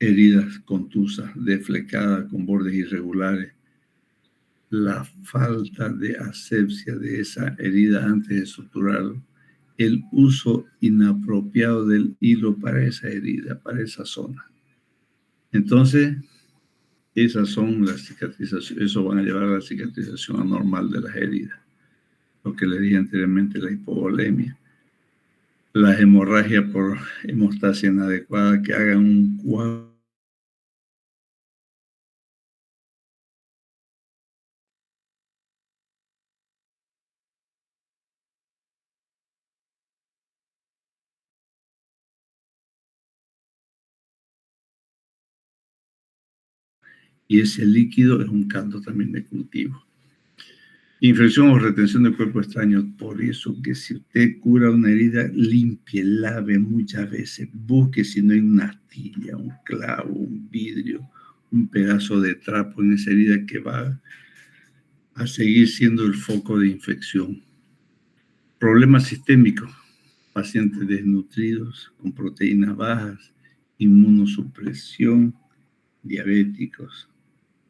heridas contusas, deflecadas con bordes irregulares, la falta de asepsia de esa herida antes de suturarlo, el uso inapropiado del hilo para esa herida, para esa zona. Entonces, esas son las cicatrizaciones, eso van a llevar a la cicatrización anormal de las heridas. Lo que le dije anteriormente, la hipovolemia, la hemorragia por hemostasia inadecuada, que hagan un cuadro. Y ese líquido es un caldo también de cultivo. Infección o retención de cuerpo extraño. Por eso que si usted cura una herida, limpie, lave muchas veces. Busque si no hay una astilla, un clavo, un vidrio, un pedazo de trapo en esa herida que va a seguir siendo el foco de infección. Problemas sistémicos. Pacientes desnutridos, con proteínas bajas, inmunosupresión, diabéticos,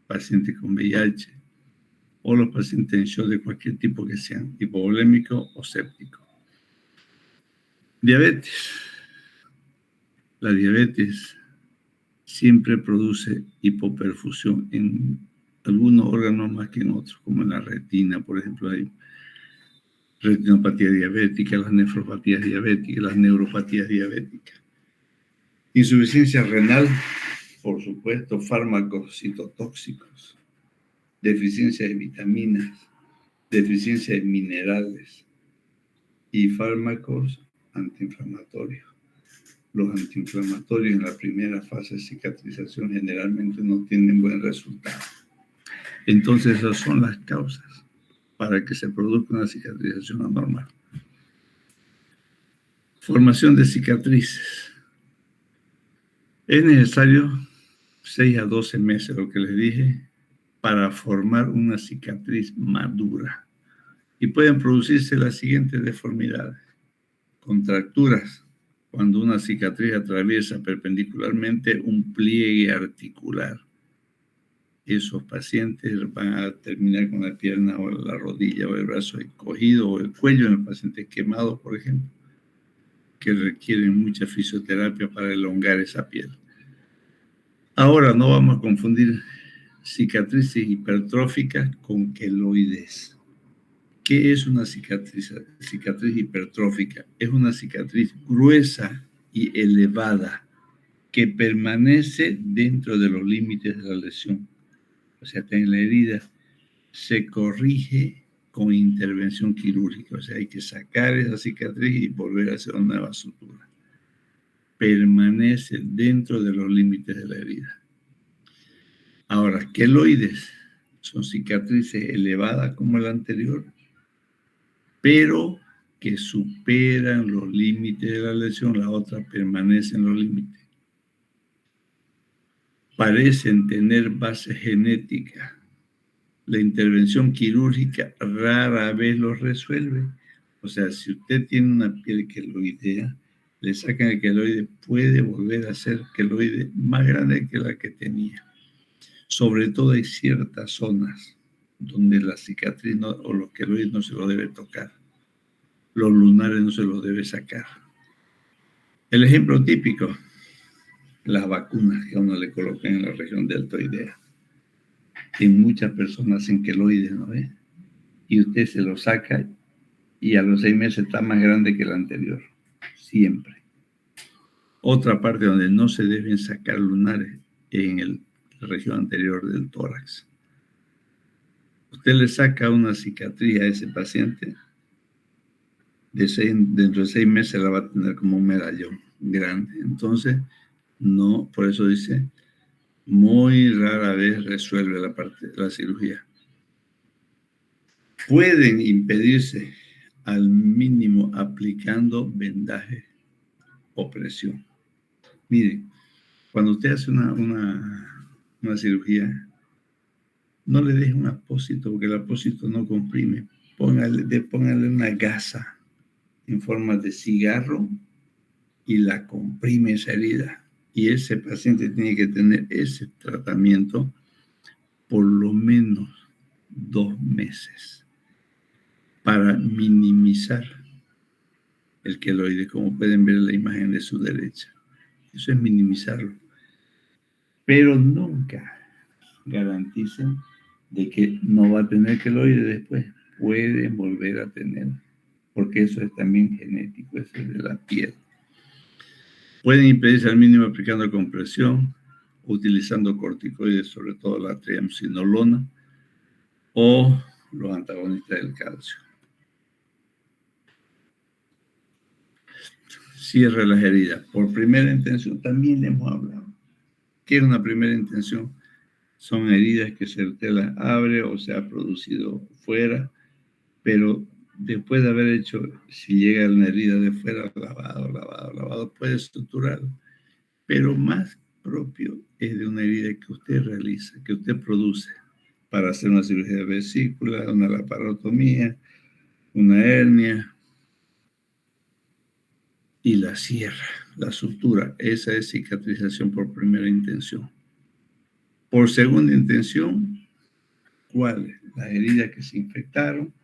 pacientes con VIH, o los pacientes en shock de cualquier tipo que sean, hipovolémicos o sépticos. Diabetes. La diabetes siempre produce hipoperfusión en algunos órganos más que en otros, como en la retina, por ejemplo, hay retinopatía diabética, las nefropatías diabéticas, las neuropatías diabéticas. Insuficiencia renal, por supuesto, fármacos citotóxicos, deficiencia de vitaminas, deficiencia de minerales y fármacos antiinflamatorios. Los antiinflamatorios en la primera fase de cicatrización generalmente no tienen buen resultado. Entonces esas son las causas para que se produzca una cicatrización anormal. Formación de cicatrices. Es necesario 6 a 12 meses, lo que les dije, para formar una cicatriz madura. Y pueden producirse las siguientes deformidades. Contracturas, cuando una cicatriz atraviesa perpendicularmente un pliegue articular. Esos pacientes van a terminar con la pierna o la rodilla o el brazo encogido o el cuello en el paciente quemado, por ejemplo, que requieren mucha fisioterapia para elongar esa piel. Ahora no vamos a confundir cicatrices hipertróficas con queloides. ¿Qué es una cicatriz hipertrófica? Es una cicatriz gruesa y elevada que permanece dentro de los límites de la lesión. O sea, en la herida se corrige con intervención quirúrgica. O sea, hay que sacar esa cicatriz y volver a hacer una nueva sutura. Permanece dentro de los límites de la herida. Ahora, queloides son cicatrices elevadas como la anterior, pero que superan los límites de la lesión, la otra permanece en los límites. Parecen tener base genética. La intervención quirúrgica rara vez los resuelve. O sea, si usted tiene una piel queloidea, le sacan el queloide, puede volver a ser queloide más grande que la que tenía. Sobre todo hay ciertas zonas donde la cicatriz o los queloides no se lo debe tocar. Los lunares no se los debe sacar. El ejemplo típico, las vacunas que a uno le colocan en la región deltoidea. En muchas personas en queloides, ¿no ve? Y usted se lo saca y a los 6 meses está más grande que el anterior. Siempre. Otra parte donde no se deben sacar lunares en la región anterior del tórax. Usted le saca una cicatriz a ese paciente, dentro de 6 meses la va a tener como un medallón grande. Entonces, no, por eso dice, muy rara vez resuelve la cirugía. Pueden impedirse al mínimo aplicando vendaje o presión. Miren, cuando usted hace una cirugía, no le deje un apósito, porque el apósito no comprime. Póngale una gasa en forma de cigarro y la comprime esa herida. Y ese paciente tiene que tener ese tratamiento por lo menos 2 meses para minimizar el queloide, como pueden ver en la imagen de su derecha. Eso es minimizarlo. Pero nunca garanticen de que no va a tener queloide después. Pueden volver a tener, porque eso es también genético, eso es de la piel. Pueden impedirse al mínimo aplicando compresión, utilizando corticoides, sobre todo la triamcinolona, o los antagonistas del calcio. Cierra las heridas. Por primera intención, también le hemos hablado. ¿Qué es una primera intención? Son heridas que se te las abre o se ha producido fuera, pero después de haber hecho, si llega una herida de fuera, lavado, puede suturarlo. Pero más propio es de una herida que usted realiza, que usted produce para hacer una cirugía de vesícula, una laparotomía, una hernia, y la cierra, la sutura. Esa es cicatrización por primera intención. Por segunda intención, ¿cuáles? Las heridas que se infectaron,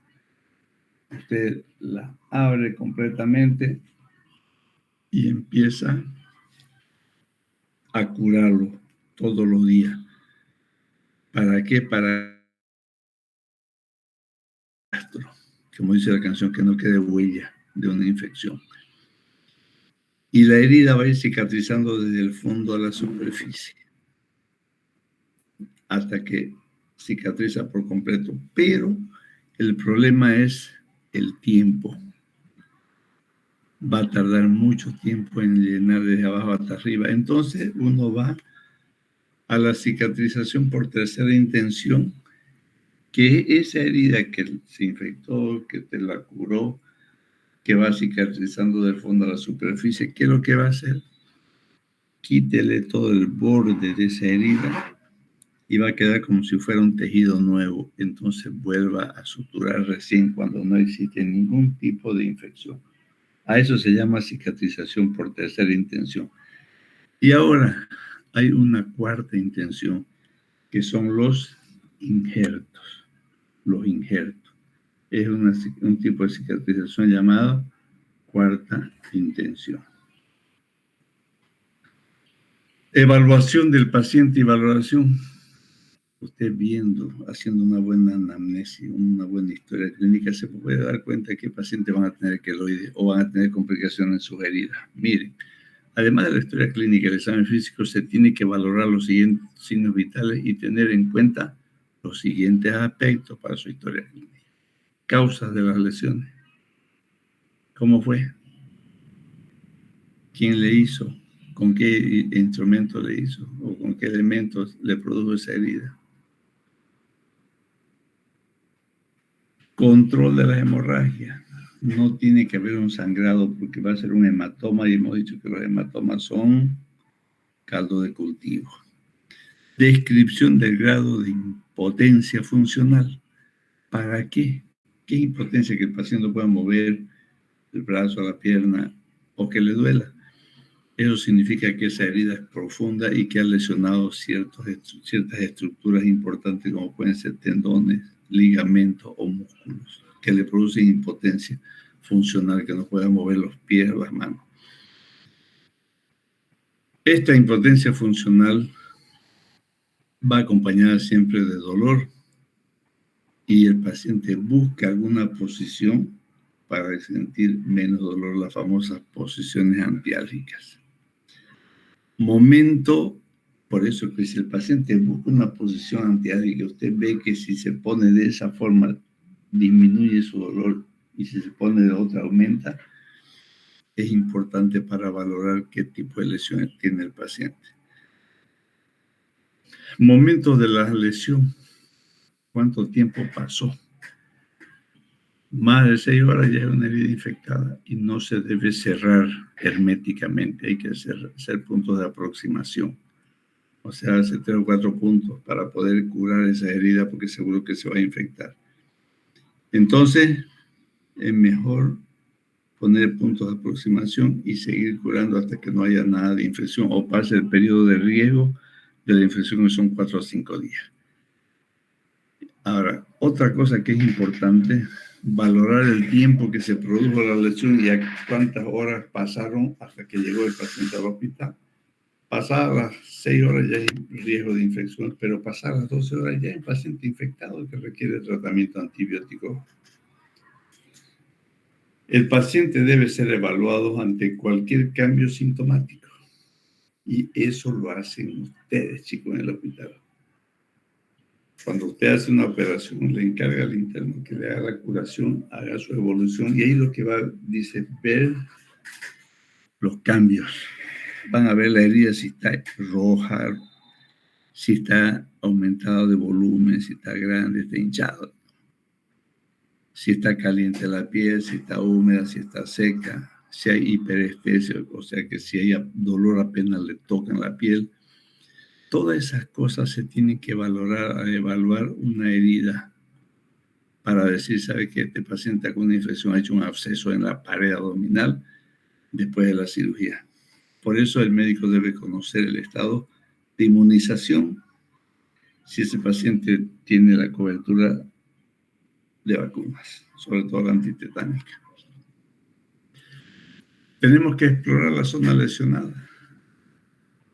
usted las abre completamente y empieza a curarlo todos los días. ¿Para qué? Para rastro, como dice la canción, que no quede huella de una infección. Y la herida va a ir cicatrizando desde el fondo a la superficie hasta que cicatriza por completo. Pero el problema es el tiempo. Va a tardar mucho tiempo en llenar desde abajo hasta arriba. Entonces uno va a la cicatrización por tercera intención, que es esa herida que se infectó, que te la curó, que va cicatrizando del fondo a la superficie. ¿Qué es lo que va a hacer? Quítele todo el borde de esa herida y va a quedar como si fuera un tejido nuevo. Entonces vuelva a suturar recién cuando no existe ningún tipo de infección. A eso se llama cicatrización por tercera intención. Y ahora hay una cuarta intención, que son los injertos. Los injertos. Es un tipo de cicatrización llamado cuarta intención. Evaluación del paciente y valoración. Usted viendo, haciendo una buena anamnesis, una buena historia clínica, se puede dar cuenta que pacientes van a tener queloide o van a tener complicaciones en sus heridas. Miren, además de la historia clínica y el examen físico, se tiene que valorar los siguientes signos vitales y tener en cuenta los siguientes aspectos para su historia clínica. Causas de las lesiones. ¿Cómo fue? ¿Quién le hizo? ¿Con qué instrumento le hizo? ¿O con qué elementos le produjo esa herida? Control de la hemorragia. No tiene que haber un sangrado porque va a ser un hematoma y hemos dicho que los hematomas son caldo de cultivo. Descripción del grado de impotencia funcional. ¿Para qué? ¿Qué impotencia? Que el paciente no pueda mover el brazo, la pierna o que le duela. Eso significa que esa herida es profunda y que ha lesionado ciertas estructuras importantes como pueden ser tendones, ligamentos o músculos que le producen impotencia funcional, que no pueda mover los pies o las manos. Esta impotencia funcional va acompañada siempre de dolor y el paciente busca alguna posición para sentir menos dolor, las famosas posiciones antiálgicas. Momento, por eso que si el paciente busca una posición antiálgica, usted ve que si se pone de esa forma disminuye su dolor y si se pone de otra aumenta, es importante para valorar qué tipo de lesiones tiene el paciente. Momento de la lesión. ¿Cuánto tiempo pasó? Más de 6 horas ya es una herida infectada y no se debe cerrar herméticamente. Hay que hacer puntos de aproximación. O sea, hacer 3 o 4 puntos para poder curar esa herida porque seguro que se va a infectar. Entonces, es mejor poner puntos de aproximación y seguir curando hasta que no haya nada de infección o pase el periodo de riesgo de la infección, que son 4 a 5 días. Ahora, otra cosa que es importante, valorar el tiempo que se produjo la lesión y a cuántas horas pasaron hasta que llegó el paciente al hospital. Pasadas las 6 horas ya hay riesgo de infección, pero pasadas las 12 horas ya hay un paciente infectado que requiere tratamiento antibiótico. El paciente debe ser evaluado ante cualquier cambio sintomático. Y eso lo hacen ustedes, chicos, en el hospital. Cuando usted hace una operación, le encarga al interno que le haga la curación, haga su evolución, y ahí lo que va, dice, ver los cambios. Van a ver la herida si está roja, si está aumentado de volumen, si está grande, está hinchado, si está caliente la piel, si está húmeda, si está seca, si hay hiperestesia, o sea que si hay dolor apenas le tocan la piel. Todas esas cosas se tienen que valorar, evaluar una herida para decir, sabe que este paciente con una infección ha hecho un absceso en la pared abdominal después de la cirugía. Por eso el médico debe conocer el estado de inmunización, si ese paciente tiene la cobertura de vacunas, sobre todo la antitetánica. Tenemos que explorar la zona lesionada.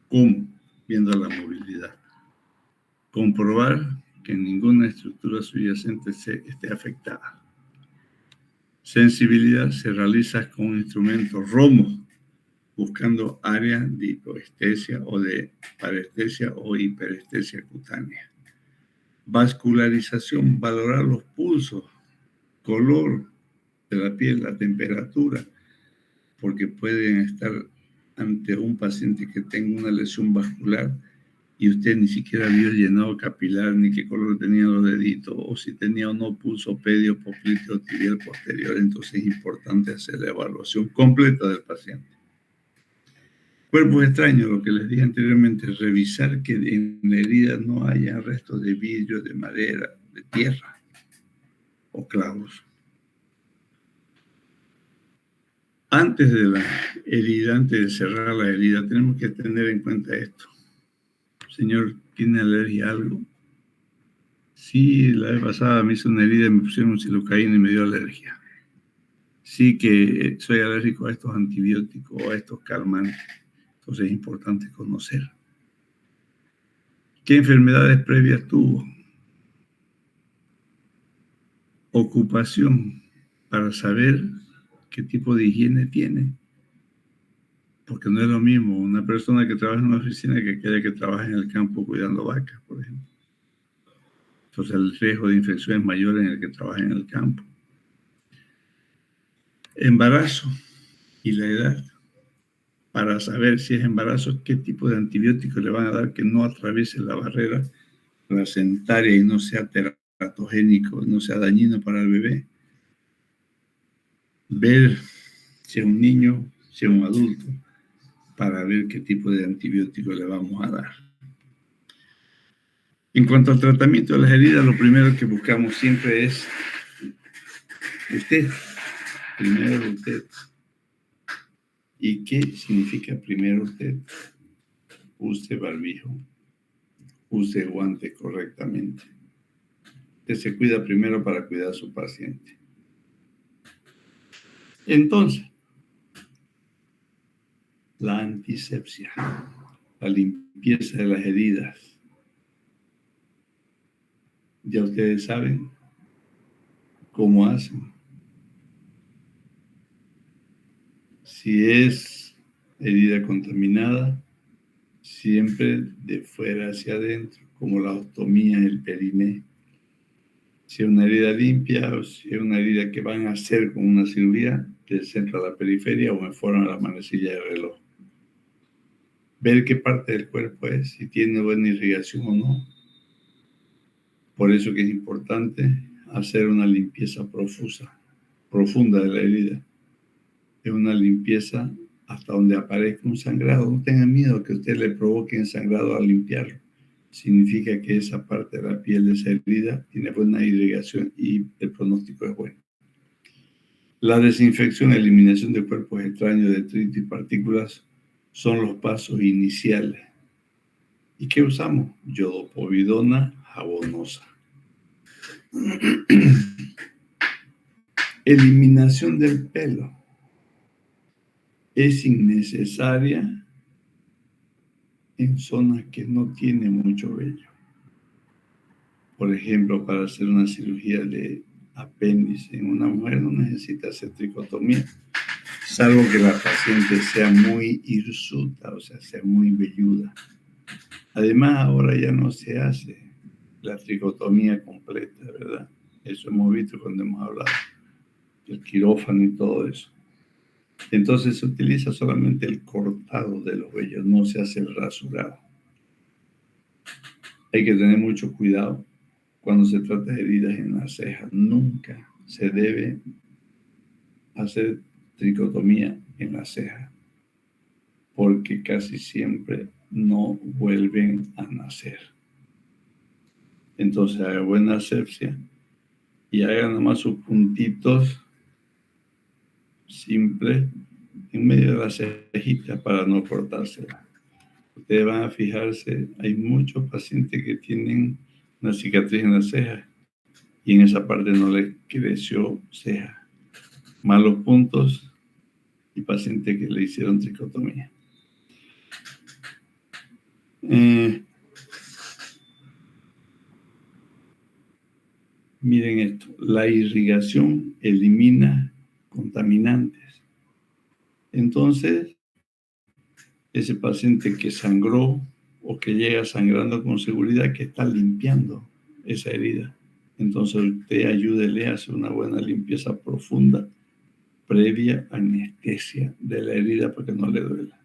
¿Cómo? Viendo la movilidad. Comprobar que ninguna estructura subyacente esté afectada. Sensibilidad se realiza con un instrumento ROMO, buscando áreas de hipoestesia o de parestesia o hiperestesia cutánea. Vascularización, valorar los pulsos, color de la piel, la temperatura, porque pueden estar ante un paciente que tenga una lesión vascular y usted ni siquiera vio el llenado capilar, ni qué color tenían los deditos, o si tenía o no pulso pedio, popliteo, tibial posterior. Entonces es importante hacer la evaluación completa del paciente. Cuerpos extraños, lo que les dije anteriormente, revisar que en la herida no haya restos de vidrio, de madera, de tierra o clavos. Antes de la herida, antes de cerrar la herida, tenemos que tener en cuenta esto. Señor, ¿tiene alergia a algo? Sí, la vez pasada me hizo una herida y me pusieron silocaína y me dio alergia. Sí que soy alérgico a estos antibióticos o a estos calmantes. Entonces es importante conocer. ¿Qué enfermedades previas tuvo? Ocupación, para saber qué tipo de higiene tiene. Porque no es lo mismo una persona que trabaja en una oficina que aquella que trabaja en el campo cuidando vacas, por ejemplo. Entonces el riesgo de infección es mayor en el que trabaja en el campo. Embarazo y la edad. Para saber si es embarazo, qué tipo de antibióticos le van a dar que no atraviese la barrera placentaria y no sea teratogénico, no sea dañino para el bebé. Ver si es un niño, si es un adulto, para ver qué tipo de antibiótico le vamos a dar. En cuanto al tratamiento de las heridas, lo primero que buscamos siempre es usted. Primero usted. ¿Y qué significa primero usted? Use barbijo. Use guante correctamente. Usted se cuida primero para cuidar a su paciente. Entonces, la antisepsia, la limpieza de las heridas. Ya ustedes saben cómo hacen. Si es herida contaminada, siempre de fuera hacia adentro, como la ostomía, el periné. Si es una herida limpia o si es una herida que van a hacer con una cirugía, del centro a la periferia o en forma a la manecilla de reloj. Ver qué parte del cuerpo es, si tiene buena irrigación o no. Por eso que es importante hacer una limpieza profunda de la herida. Es una limpieza hasta donde aparezca un sangrado. No tengan miedo que usted le provoque un sangrado al limpiarlo. Significa que esa parte de la piel de esa herida tiene buena irrigación y el pronóstico es bueno. La desinfección y eliminación de cuerpos extraños, detritos y partículas son los pasos iniciales. ¿Y qué usamos? Yodopovidona jabonosa. Eliminación del pelo. Es innecesaria en zonas que no tienen mucho vello. Por ejemplo, para hacer una cirugía de apéndice en una mujer no necesita hacer tricotomía, salvo que la paciente sea muy hirsuta, o sea muy velluda. Además, ahora ya no se hace la tricotomía completa, ¿verdad? Eso hemos visto cuando hemos hablado del quirófano y todo eso. Entonces se utiliza solamente el cortado de los vellos, no se hace el rasurado. Hay que tener mucho cuidado cuando se trata de heridas en las cejas. Nunca se debe hacer tricotomía en la ceja, porque casi siempre no vuelven a nacer. Entonces haga buena asepsia y haga nomás sus puntitos simples en medio de la cejita para no cortársela. Ustedes van a fijarse, hay muchos pacientes que tienen una cicatriz en la ceja y en esa parte no les creció ceja. Malos puntos y pacientes que le hicieron tricotomía. Miren esto, la irrigación elimina contaminantes. Entonces, ese paciente que sangró o que llega sangrando con seguridad que está limpiando esa herida. Entonces usted ayúdele a hacer una buena limpieza profunda previa anestesia de la herida para que no le duela.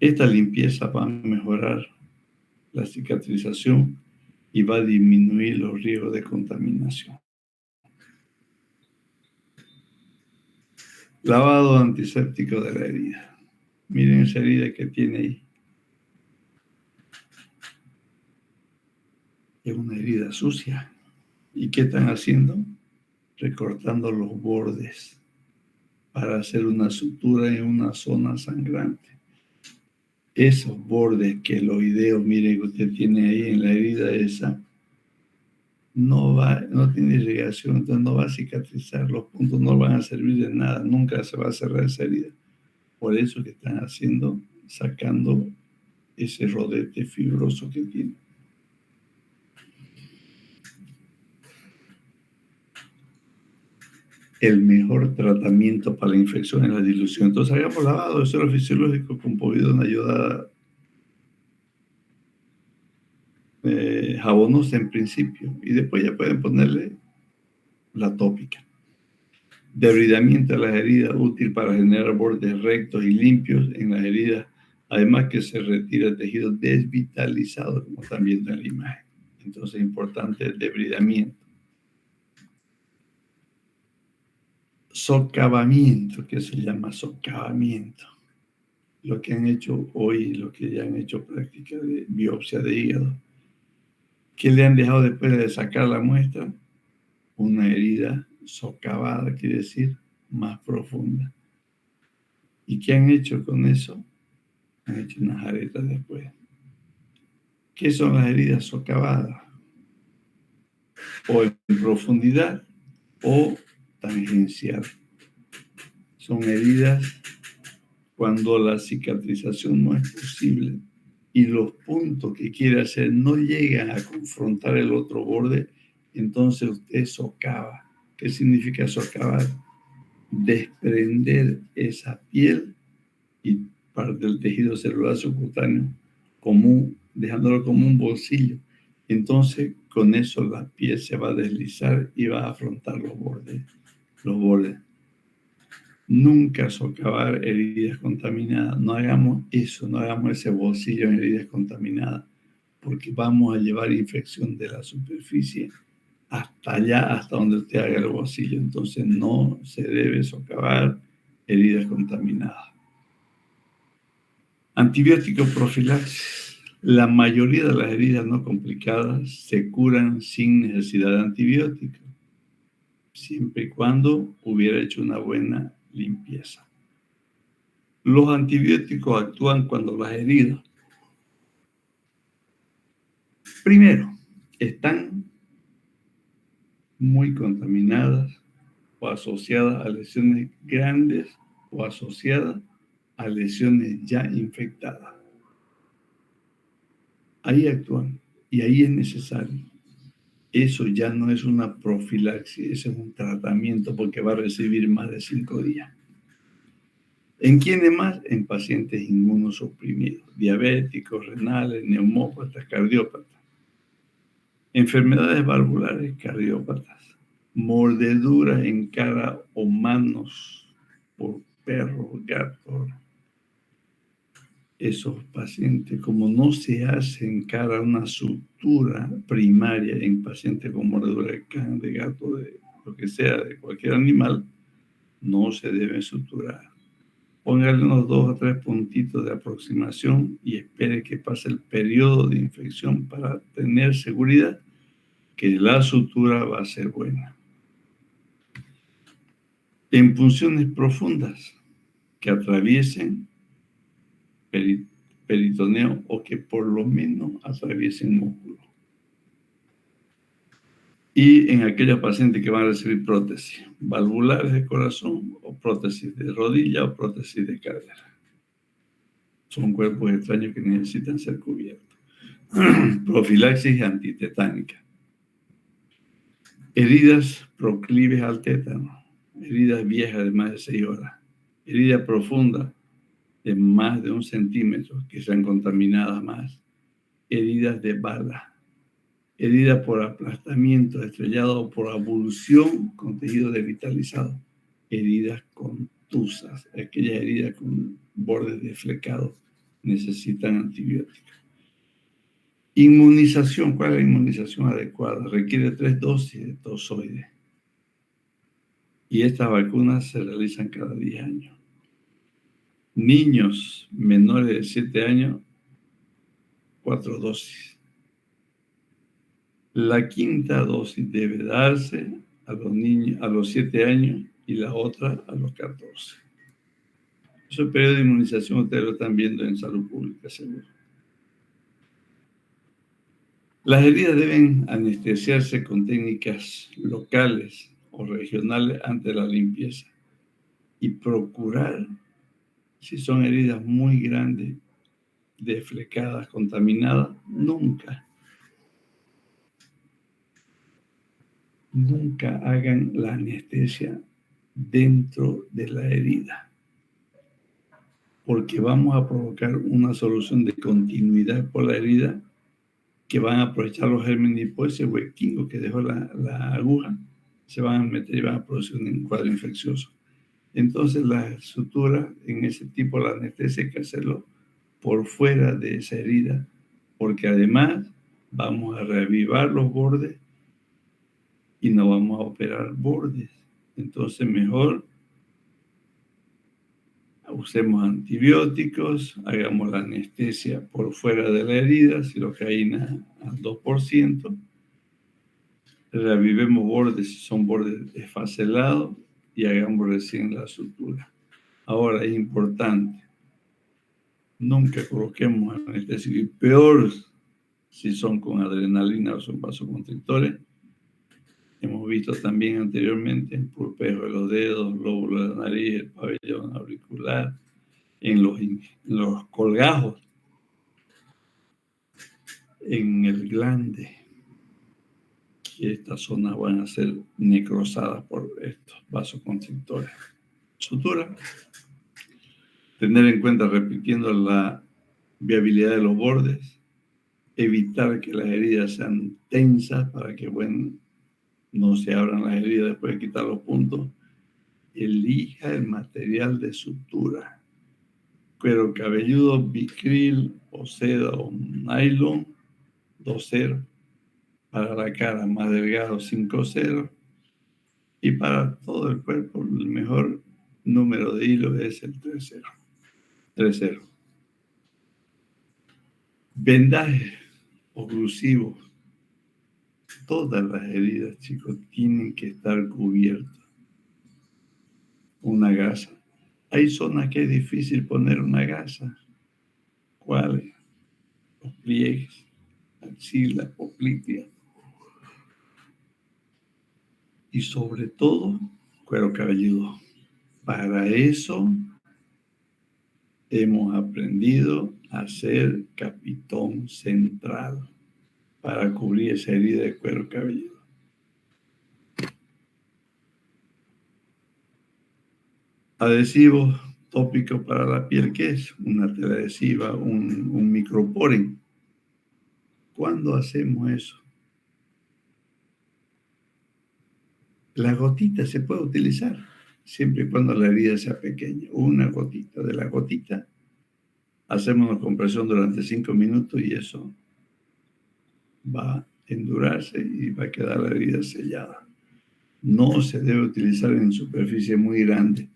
Esta limpieza va a mejorar la cicatrización y va a disminuir los riesgos de contaminación. Lavado antiséptico de la herida. Miren esa herida que tiene ahí. Es una herida sucia. ¿Y qué están haciendo? Recortando los bordes para hacer una sutura en una zona sangrante. Esos bordes queloideos, miren que usted tiene ahí en la herida esa, no tiene irrigación, entonces no va a cicatrizar, los puntos no van a servir de nada, nunca se va a cerrar esa herida. Por eso que están haciendo, sacando ese rodete fibroso que tiene. El mejor tratamiento para la infección es la dilución. Entonces hagamos lavado de suelo fisiológico con povidona iodada jabonosa en principio, y después ya pueden ponerle la tópica. Debridamiento de las heridas, útil para generar bordes rectos y limpios en las heridas, además que se retira el tejido desvitalizado, como están viendo en la imagen. Entonces es importante el debridamiento. Socavamiento, que se llama socavamiento. Lo que han hecho hoy, lo que ya han hecho práctica de biopsia de hígado. ¿Qué le han dejado después de sacar la muestra? Una herida socavada, quiere decir más profunda. ¿Y qué han hecho con eso? Han hecho unas aretas después. ¿Qué son las heridas socavadas? O en profundidad o tangencial. Son heridas cuando la cicatrización no es posible y los puntos que quiere hacer no llegan a confrontar el otro borde, entonces usted socava. ¿Qué significa socavar? Desprender esa piel y parte del tejido celular subcutáneo común, dejándolo como un bolsillo. Entonces, con eso la piel se va a deslizar y va a afrontar los bordes. Nunca socavar heridas contaminadas. No hagamos eso, no hagamos ese bolsillo en heridas contaminadas, porque vamos a llevar infección de la superficie hasta allá, hasta donde usted haga el bolsillo. Entonces no se debe socavar heridas contaminadas. Antibiótico profilaxis. La mayoría de las heridas no complicadas se curan sin necesidad de antibióticos. siempre y cuando hubiera hecho una buena limpieza. Los antibióticos actúan cuando las heridas, primero, están muy contaminadas o asociadas a lesiones grandes o asociadas a lesiones ya infectadas. Ahí actúan y ahí es necesario. Eso ya no es una profilaxis, eso es un tratamiento porque va a recibir más de 5 días. ¿En quiénes más? En pacientes inmunosuprimidos, diabéticos, renales, neumópatas, cardiópatas. Enfermedades valvulares, cardiópatas. Mordeduras en cara o manos por perros, gatos. Esos pacientes, como no se hace en cara una sutura primaria en pacientes con mordedura de can, de gato, de lo que sea, de cualquier animal, no se debe suturar. Póngale unos 2 o 3 puntitos de aproximación y espere que pase el periodo de infección para tener seguridad que la sutura va a ser buena. En punciones profundas que atraviesen peritoneo o que por lo menos atraviesen músculo. Y en aquellos pacientes que van a recibir prótesis valvulares de corazón o prótesis de rodilla o prótesis de cadera. Son cuerpos extraños que necesitan ser cubiertos. Profilaxis antitetánica. Heridas proclives al tétano. Heridas viejas de más de 6 horas. Heridas profundas de más de 1 centímetro que sean contaminadas más. Heridas de bala. Heridas por aplastamiento, estrellado o por abulsión con tejido devitalizado. Heridas contusas. Aquellas heridas con bordes desflecados necesitan antibióticos. Inmunización. ¿Cuál es la inmunización adecuada? Requiere 3 dosis de tozoide. Y estas vacunas se realizan cada 10 años. Niños menores de 7 años, 4 dosis. La quinta dosis debe darse a los niños a los 7 años y la otra a los 14. Ese periodo de inmunización ustedes lo están viendo en salud pública, seguro. Las heridas deben anestesiarse con técnicas locales o regionales antes de la limpieza y procurar, si son heridas muy grandes, desflecadas, contaminadas, nunca hagan la anestesia dentro de la herida, porque vamos a provocar una solución de continuidad por la herida que van a aprovechar los gérmenes y por ese huequingo que dejó la aguja, se van a meter y van a producir un cuadro infeccioso. Entonces la sutura en ese tipo de anestesia hay que hacerlo por fuera de esa herida, porque además vamos a reavivar los bordes y no vamos a operar bordes. Entonces mejor usemos antibióticos, hagamos la anestesia por fuera de la herida, cilocaína al 2%, reavivemos bordes si son bordes desfacelados y hagamos recién la sutura. Ahora es importante, nunca coloquemos anestesia, y peor si son con adrenalina o son vasoconstrictores. Hemos visto también anteriormente en pulpeo de los dedos, lóbulo de la nariz, el pabellón auricular, en los colgajos, en el glande, que estas zonas van a ser necrosadas por estos vasoconstrictores. Sutura. Tener en cuenta, repitiendo, la viabilidad de los bordes, evitar que las heridas sean tensas para que no se abran las heridas después de quitar los puntos. Elija el material de sutura. Cuero cabelludo, bicril o seda o nylon, 2.0. Para la cara más delgado, 5.0. Y para todo el cuerpo, el mejor número de hilo es el 3.0. 3.0. Vendajes oclusivos Todas las heridas, chicos, tienen que estar cubiertas. Una gasa. Hay zonas que es difícil poner una gasa. ¿Cuáles? Los pliegues, axila, poplitea. Y sobre todo, cuero cabelludo. Para eso hemos aprendido a hacer capitón central para cubrir esa herida de cuero cabelludo. Adhesivo tópico para la piel, ¿qué es? Una tela adhesiva, un microporen. ¿Cuándo hacemos eso? La gotita se puede utilizar siempre y cuando la herida sea pequeña. Una gotita. De la gotita hacemos una compresión durante 5 minutos y eso va a endurarse y va a quedar la herida sellada. No se debe utilizar en superficie muy grande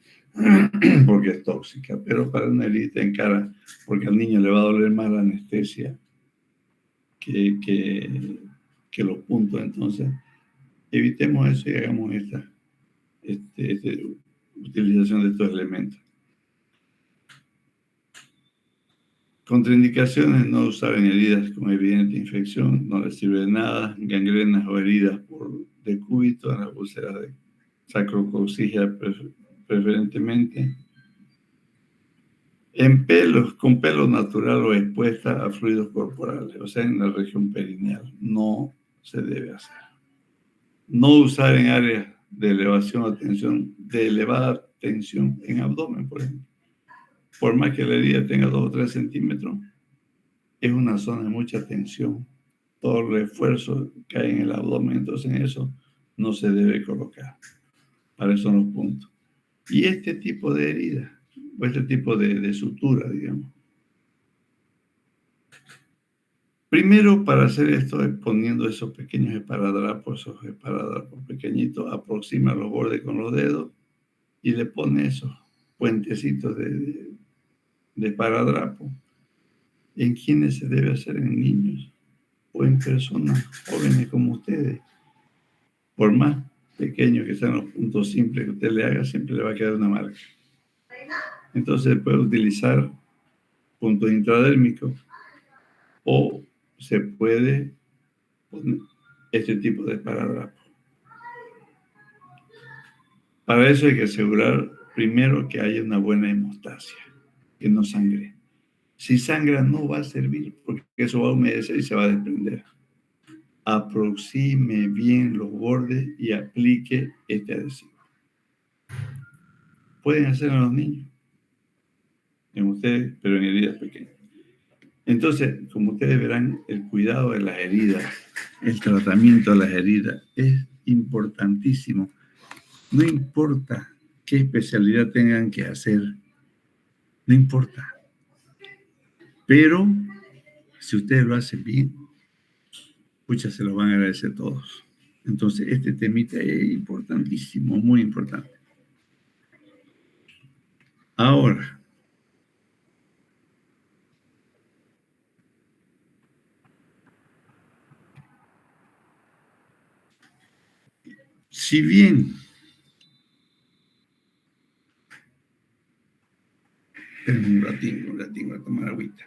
porque es tóxica, pero para una herida en cara, porque al niño le va a doler más la anestesia que los puntos. Entonces, evitemos eso y hagamos esta utilización de estos elementos. Contraindicaciones: no usar en heridas con evidente infección, no les sirve de nada. Gangrenas o heridas por decúbito, en las úlceras de sacrococcígea preferentemente. En pelos, con pelo natural o expuesta a fluidos corporales, o sea, en la región perineal, no se debe hacer. No usar en áreas de elevación o tensión, de elevada tensión en abdomen, por ejemplo. Por más que la herida tenga 2 o 3 centímetros, es una zona de mucha tensión. Todo el refuerzo cae en el abdomen, entonces en eso no se debe colocar. Para eso son los puntos. Y este tipo de herida, o este tipo de sutura, digamos. Primero, para hacer esto, es poniendo esos pequeños esparadrapos pequeñitos, aproxima los bordes con los dedos y le pone esos puentecitos de esparadrapo. ¿En quiénes se debe hacer? En niños o en personas jóvenes como ustedes. Por más pequeños que sean los puntos simples que usted le haga, siempre le va a quedar una marca. Entonces puede utilizar puntos intradérmicos o se puede poner este tipo de esparadrapo. Para eso hay que asegurar primero que haya una buena hemostasia, que no sangre. Si sangra no va a servir porque eso va a humedecer y se va a desprender. Aproxime bien los bordes y aplique este adhesivo. Pueden hacerlo en los niños, en ustedes, pero en heridas pequeñas. Entonces, como ustedes verán, el cuidado de las heridas, el tratamiento de las heridas es importantísimo. No importa qué especialidad tengan que hacer, no importa. Pero si ustedes lo hacen bien, pucha, se lo van a agradecer todos. Entonces, este temita es importantísimo, muy importante. Ahora, si bien, espérenme un ratito, voy a tomar agüita.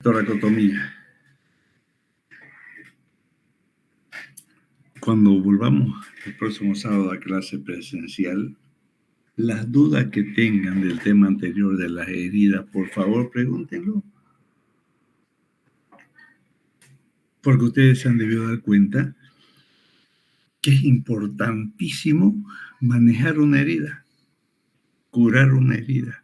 Toracotomía. Cuando volvamos el próximo sábado a clase presencial, las dudas que tengan del tema anterior de las heridas, por favor, pregúntenlo. Porque ustedes se han debido dar cuenta que es importantísimo manejar una herida, curar una herida,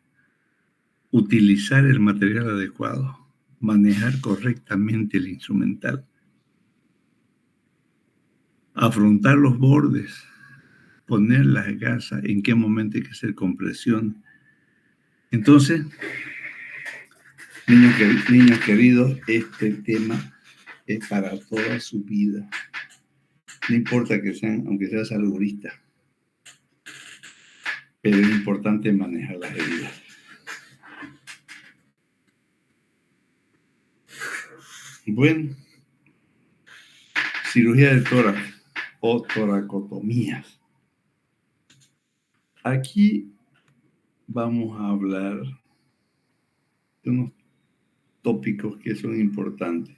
utilizar el material adecuado, manejar correctamente el instrumental, afrontar los bordes, poner las gasas, en qué momento hay que hacer compresión. Entonces, niños queridos, este tema es para toda su vida. No importa que sean, aunque seas algoritmo, pero es importante manejar las heridas. Bueno, cirugía del tórax o toracotomías. Aquí vamos a hablar de unos tópicos que son importantes.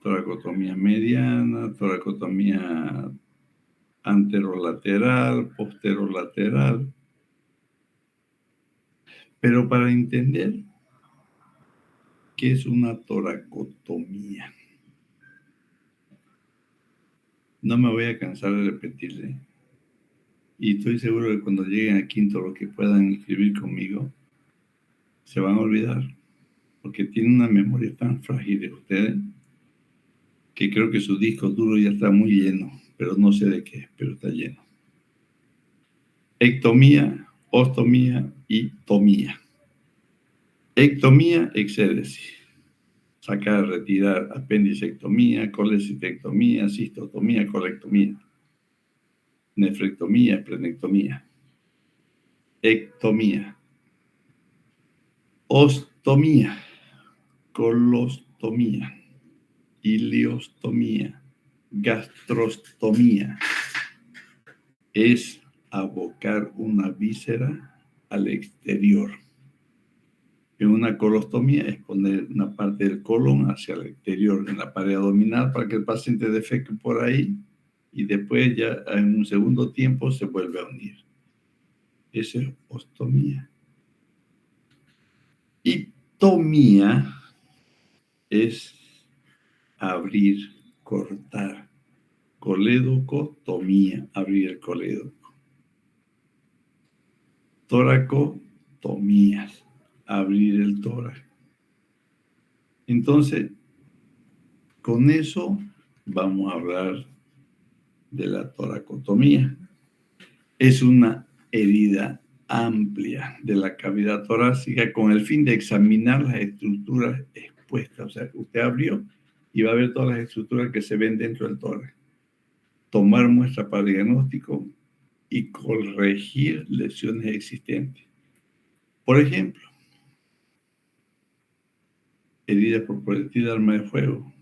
Toracotomía mediana, toracotomía anterolateral, posterolateral. Pero para entender qué es una toracotomía, no me voy a cansar de repetirle. Y estoy seguro que cuando lleguen a quinto, los que puedan escribir conmigo, se van a olvidar. Porque tienen una memoria tan frágil de ustedes, que creo que su disco duro ya está muy lleno, pero no sé de qué, pero está lleno. Ectomía, ostomía y tomía. Ectomía, exéresis. Sacar, retirar, apendicectomía, colecistectomía, cistotomía, colectomía. Nefrectomía, esplenectomía. Ectomía. Ostomía, colostomía, ileostomía, gastrostomía. Es abocar una víscera al exterior. En una colostomía es poner una parte del colon hacia el exterior, en la pared abdominal, para que el paciente defeque por ahí y después ya en un segundo tiempo se vuelve a unir. Esa es ostomía. Y tomía es abrir, cortar. Colédocotomía, abrir el colédoco. Toracotomías, abrir el tórax. Entonces, con eso vamos a hablar de la toracotomía. Es una herida amplia de la cavidad torácica con el fin de examinar las estructuras expuestas. O sea, usted abrió y va a ver todas las estructuras que se ven dentro del tórax. Tomar muestra para diagnóstico y corregir lesiones existentes. Por ejemplo, heridas por proyectil de arma de fuego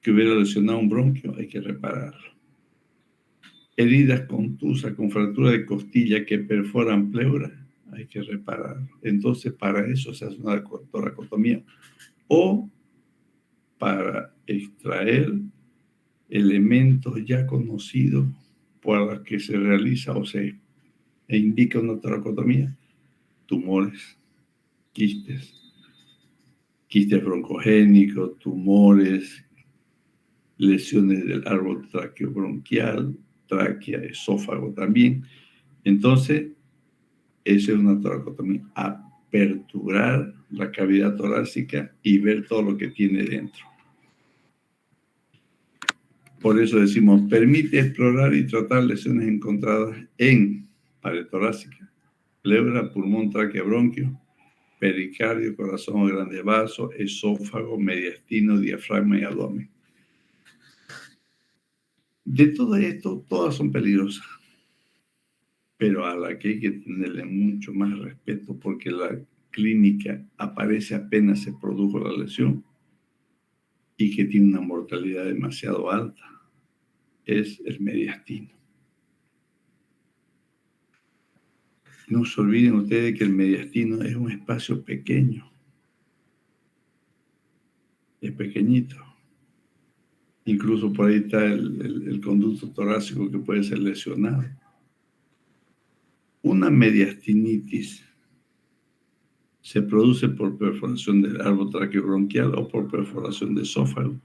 que hubiera lesionado un bronquio, hay que repararlo. Heridas contusas con fractura de costilla que perforan pleura, hay que repararlo. Entonces, para eso se hace una toracotomía. O para extraer elementos ya conocidos por los que se realiza o se indica una toracotomía. Tumores, quistes broncogénicos, tumores, lesiones del árbol traqueobronquial, tráquea, esófago también. Entonces, eso es una toracotomía. Aperturar la cavidad torácica y ver todo lo que tiene dentro. Por eso decimos, permite explorar y tratar lesiones encontradas en pared torácica, pleura, pulmón, tráquea, bronquio, pericardio, corazón o grande vaso, esófago, mediastino, diafragma y abdomen. De todo esto, todas son peligrosas, pero a la que hay que tenerle mucho más respeto porque la clínica aparece apenas se produjo la lesión y que tiene una mortalidad demasiado alta, es el mediastino. No se olviden ustedes que el mediastino es un espacio pequeño. pequeñito. Incluso por ahí está el conducto torácico que puede ser lesionado. Una mediastinitis se produce por perforación del árbol traqueobronquial o por perforación de esófago.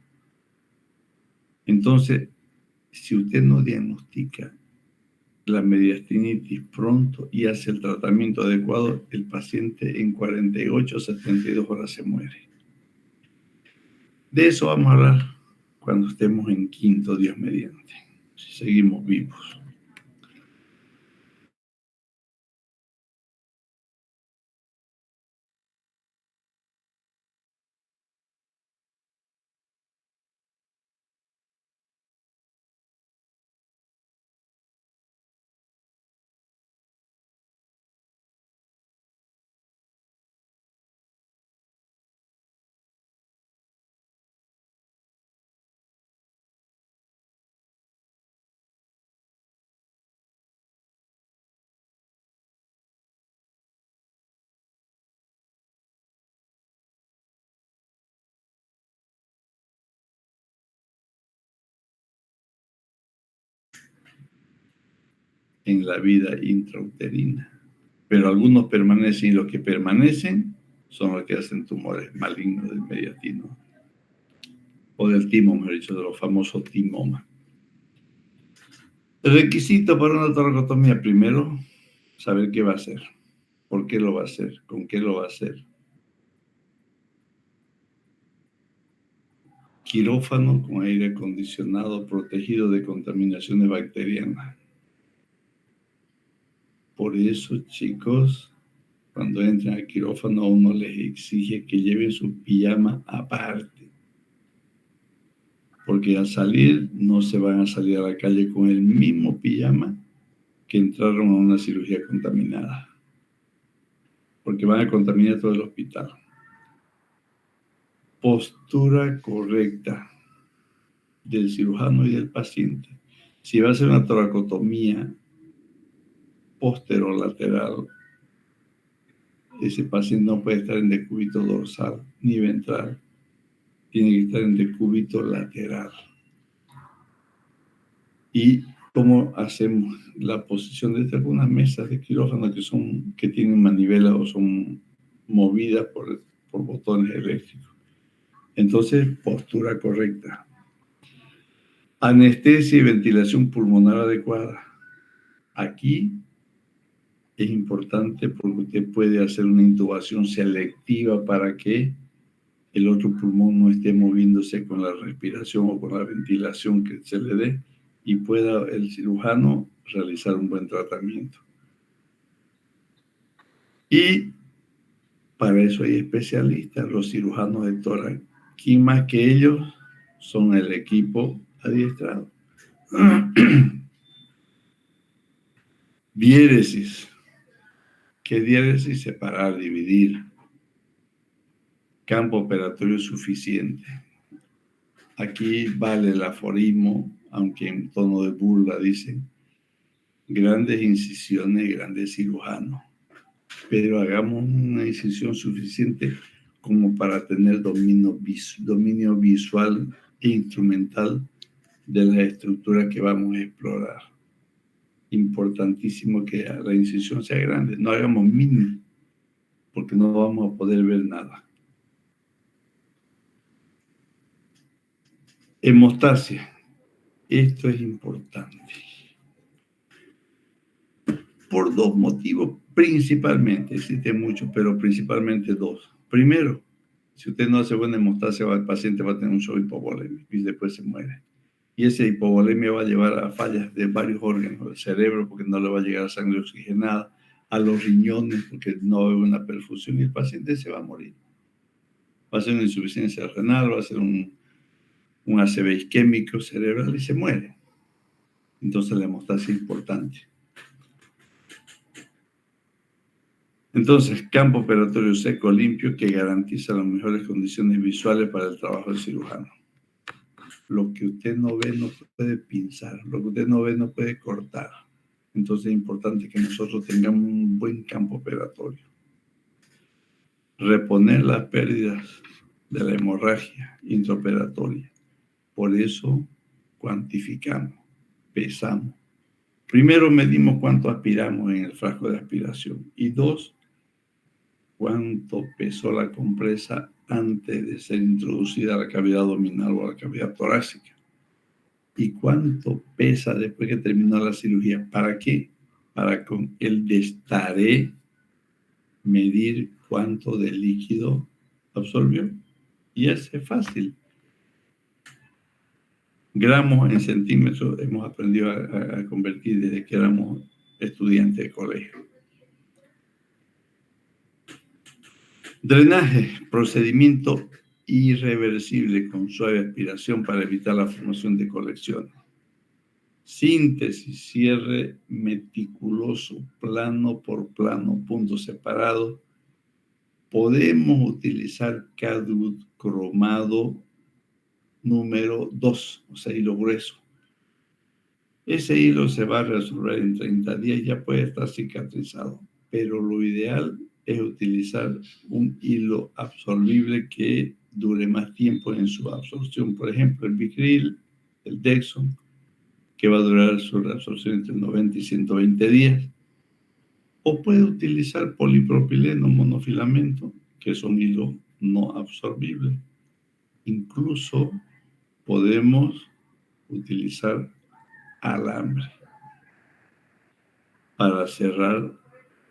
Entonces, si usted no diagnostica la mediastinitis pronto y hace el tratamiento adecuado, el paciente en 48 a 72 horas se muere. De eso vamos a hablar cuando estemos en quinto, Dios mediante, si seguimos vivos. En la vida intrauterina. Pero algunos permanecen y los que permanecen son los que hacen tumores malignos del mediastino o del timo, mejor dicho, de los famosos timomas. El requisito para una toracotomía, primero, saber qué va a hacer, por qué lo va a hacer, con qué lo va a hacer. Quirófano con aire acondicionado protegido de contaminaciones bacterianas. Por eso, chicos, cuando entran al quirófano uno les exige que lleven su pijama aparte. Porque al salir no se van a salir a la calle con el mismo pijama que entraron a una cirugía contaminada. Porque van a contaminar todo el hospital. Postura correcta del cirujano y del paciente. Si va a hacer una toracotomía posterolateral, ese paciente no puede estar en decúbito dorsal ni ventral. Tiene que estar en decúbito lateral. Y cómo hacemos la posición de algunas mesas de quirófano que tienen manivela o son movidas por botones eléctricos. Entonces, postura correcta. Anestesia y ventilación pulmonar adecuada. Aquí es importante porque usted puede hacer una intubación selectiva para que el otro pulmón no esté moviéndose con la respiración o con la ventilación que se le dé y pueda el cirujano realizar un buen tratamiento. Y para eso hay especialistas, los cirujanos de tórax. ¿Quién más que ellos? Son el equipo adiestrado. Diéresis. ¿Qué diéresis? Separar, dividir. Campo operatorio suficiente. Aquí vale el aforismo, aunque en tono de burla dicen, grandes incisiones, grandes cirujanos, pero hagamos una incisión suficiente como para tener dominio visual e instrumental de la estructura que vamos a explorar. Importantísimo que la incisión sea grande, no hagamos mini, porque no vamos a poder ver nada. Hemostasia. Esto es importante. Por dos motivos principalmente, existen muchos, pero principalmente dos. Primero, si usted no hace buena hemostasia, el paciente va a tener un shock hipovolémico y después se muere. Y esa hipovolemia va a llevar a fallas de varios órganos del cerebro porque no le va a llegar sangre oxigenada, a los riñones porque no va a haber una perfusión y el paciente se va a morir. Va a ser una insuficiencia renal, va a ser un ACV isquémico cerebral y se muere. Entonces la hemostasia es importante. Entonces, campo operatorio seco, limpio, que garantiza las mejores condiciones visuales para el trabajo del cirujano. Lo que usted no ve no puede pinzar, lo que usted no ve no puede cortar. Entonces es importante que nosotros tengamos un buen campo operatorio. Reponer las pérdidas de la hemorragia intraoperatoria. Por eso cuantificamos, pesamos. Primero medimos cuánto aspiramos en el frasco de aspiración y dos, cuánto pesó la compresa antes de ser introducida a la cavidad abdominal o a la cavidad torácica y cuánto pesa después que terminó la cirugía. ¿Para qué? Para con el destaré medir cuánto de líquido absorbió. Y ese es fácil. Gramos en centímetros hemos aprendido a convertir desde que éramos estudiantes de colegio. Drenaje, procedimiento irreversible con suave aspiración para evitar la formación de colecciones. Síntesis, cierre meticuloso, plano por plano, puntos separados. Podemos utilizar Cadwood cromado número 2, o sea, hilo grueso. Ese hilo se va a resolver en 30 días y ya puede estar cicatrizado, pero lo ideal es utilizar un hilo absorbible que dure más tiempo en su absorción. Por ejemplo, el Vicryl, el Dexon, que va a durar su reabsorción entre 90 y 120 días. O puede utilizar polipropileno monofilamento, que son hilos no absorbibles. Incluso podemos utilizar alambre para cerrar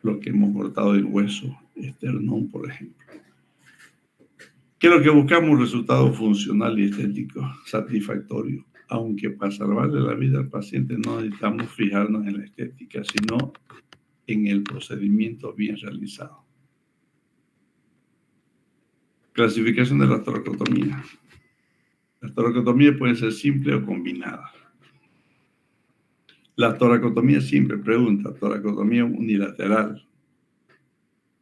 lo que hemos cortado del hueso esternón, por ejemplo. ¿Qué es lo que buscamos? Un resultado funcional y estético satisfactorio. Aunque para salvarle la vida al paciente no necesitamos fijarnos en la estética, sino en el procedimiento bien realizado. Clasificación de la toracotomía. Las toracotomías pueden ser simples o combinadas. La toracotomía simple, pregunta, toracotomía unilateral,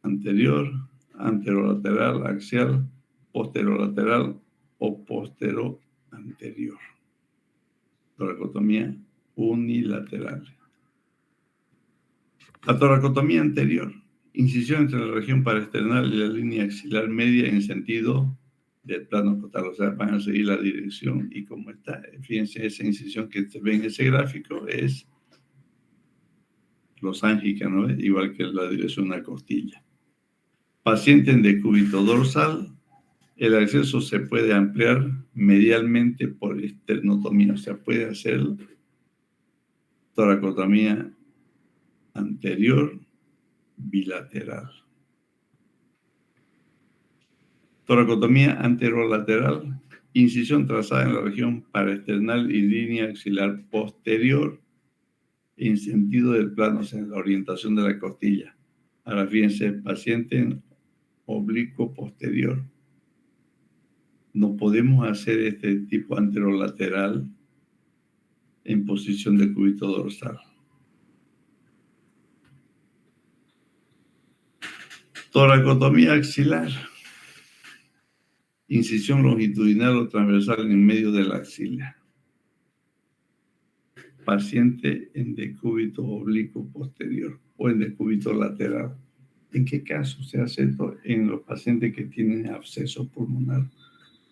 anterior, anterolateral, axial, posterolateral o posteroanterior. Toracotomía unilateral. La toracotomía anterior, incisión entre la región paraesternal y la línea axilar media en sentido del plano costal, o sea, van a seguir la dirección y como está, fíjense, esa incisión que se ve en ese gráfico es losángica, ¿no? Igual que la dirección de una costilla. Paciente en decúbito dorsal, el acceso se puede ampliar medialmente por esternotomía, o sea, puede hacer toracotomía anterior bilateral. Toracotomía anterolateral, incisión trazada en la región paraesternal y línea axilar posterior en sentido del plano, o sea, en la orientación de la costilla. Ahora fíjense, paciente en oblicuo posterior. No podemos hacer este tipo anterolateral en posición de cúbito dorsal. Toracotomía axilar. Incisión longitudinal o transversal en medio de la axila. Paciente en decúbito oblicuo posterior o en decúbito lateral. ¿En qué caso se hace esto? En los pacientes que tienen absceso pulmonar,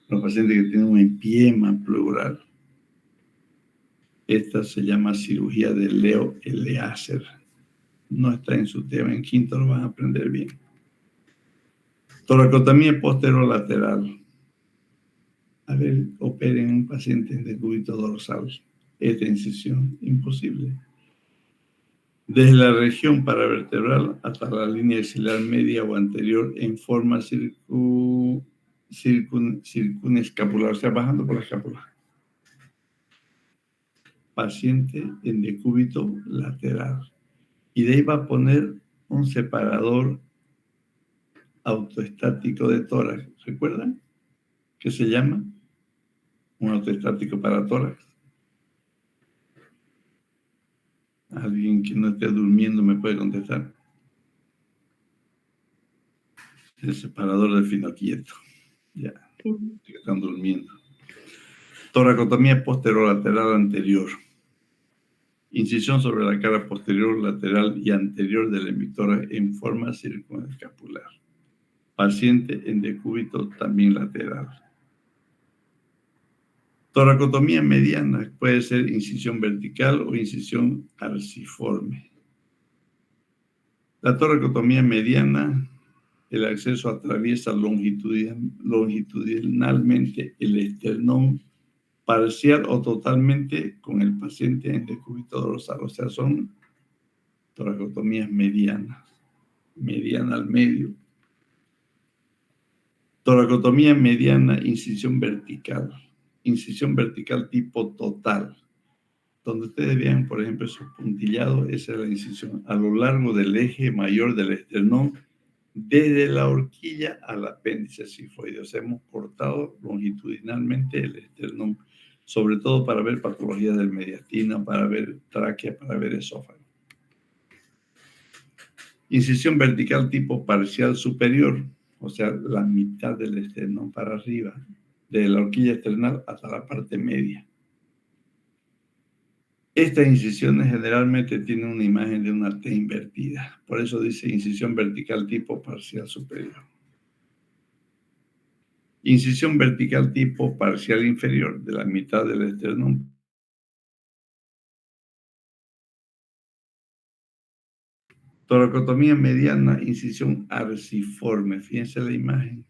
los pacientes que tienen un empiema pleural. Esta se llama cirugía de Leo Eleazer. No está en su tema, en quinto lo van a aprender bien. Toracotomía posterolateral. A ver, operen un paciente en decúbito dorsal. Esta incisión, imposible. Desde la región paravertebral hasta la línea axilar media o anterior en forma circunescapular, o sea, bajando por la escápula. Paciente en decúbito lateral. Y de ahí va a poner un separador autoestático de tórax. ¿Recuerdan? ¿Qué se llama? Un autoestático para tórax. Alguien que no esté durmiendo me puede contestar. El separador del finoquieto. Ya, que están durmiendo. Toracotomía posterolateral anterior. Incisión sobre la cara posterior, lateral y anterior del hemitórax en forma circunescapular. paciente en decúbito también lateral. Toracotomía mediana puede ser incisión vertical o incisión arciforme. La toracotomía mediana, el acceso atraviesa longitudinalmente el esternón parcial o totalmente con el paciente en decúbito dorsal. O sea, son toracotomías medianas, mediana al medio. Toracotomía mediana, incisión vertical tipo total. Donde ustedes vean, por ejemplo, esos puntillados, esa es la incisión a lo largo del eje mayor del esternón, desde la horquilla al apéndice cifoideo. O sea, hemos cortado longitudinalmente el esternón, sobre todo para ver patologías del mediastino, para ver tráquea, para ver esófago. Incisión vertical tipo parcial superior, o sea, la mitad del esternón para arriba, de la horquilla esternal hasta la parte media. Estas incisiones generalmente tienen una imagen de una T invertida. Por eso dice incisión vertical tipo parcial superior. Incisión vertical tipo parcial inferior, de la mitad del esternón. Toracotomía mediana, incisión arciforme. Fíjense la imagen,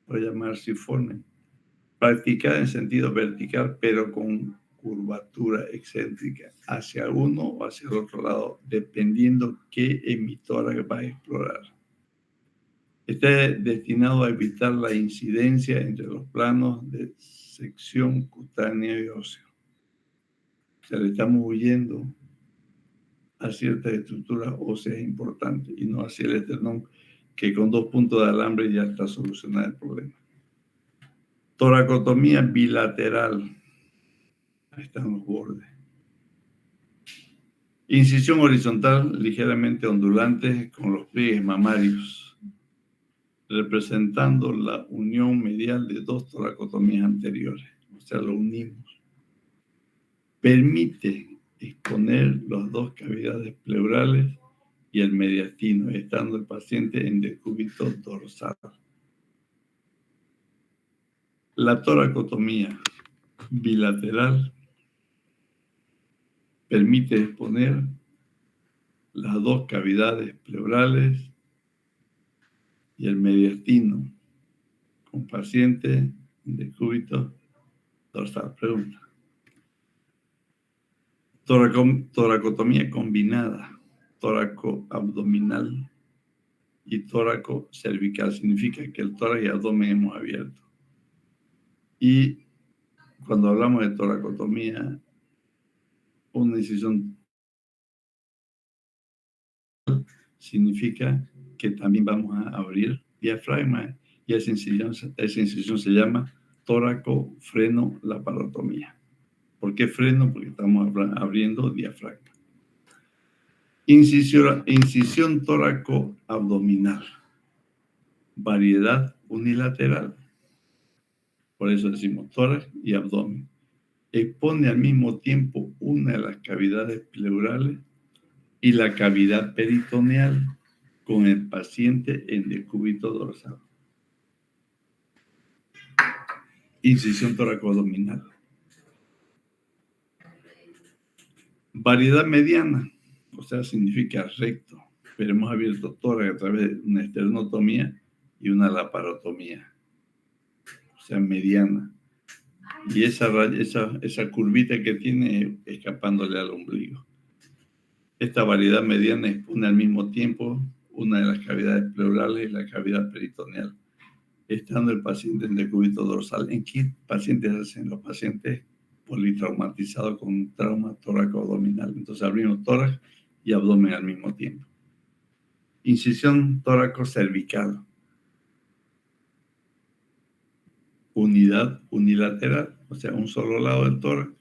voy a llamar arciforme. Practicada en sentido vertical, pero con curvatura excéntrica hacia uno o hacia el otro lado, dependiendo qué emitora va a explorar. Está destinado a evitar la incidencia entre los planos de sección cutánea y óseo. O sea, le estamos huyendo a ciertas estructuras óseas importantes y no hacia el esternón, que con 2 puntos de alambre ya está solucionado el problema. Toracotomía bilateral. Ahí están los bordes. Incisión horizontal ligeramente ondulante con los pliegues mamarios, representando la unión medial de 2 toracotomías anteriores. O sea, lo unimos. Permite exponer las 2 cavidades pleurales y el mediastino, estando el paciente en decúbito dorsal. La toracotomía bilateral permite exponer las 2 cavidades pleurales y el mediastino con paciente en decúbito dorsal. Pregunta. Toracotomía combinada, tóraco abdominal y tóraco cervical. Significa que el tórax y abdomen hemos abierto. Y cuando hablamos de toracotomía, una incisión significa que también vamos a abrir diafragma y esa incisión se llama tóraco-freno-laparotomía. ¿Por qué freno? Porque estamos abriendo diafragma. Incisión tóraco-abdominal. Variedad unilateral. Por eso decimos tórax y abdomen. Expone al mismo tiempo una de las cavidades pleurales y la cavidad peritoneal con el paciente en decúbito dorsal. Incisión tóraco-abdominal. Variedad mediana, o sea, significa recto, pero hemos abierto tórax a través de una esternotomía y una laparotomía, o sea, mediana. Y esa curvita que tiene escapándole al ombligo. Esta variedad mediana expone al mismo tiempo una de las cavidades pleurales y la cavidad peritoneal, estando el paciente en decúbito dorsal. ¿En qué pacientes hacen? Los pacientes politraumatizados con trauma tóraco-abdominal. Entonces abrimos tórax y abdomen al mismo tiempo. Incisión tóraco-cervical. Unidad unilateral, o sea, un solo lado del tórax.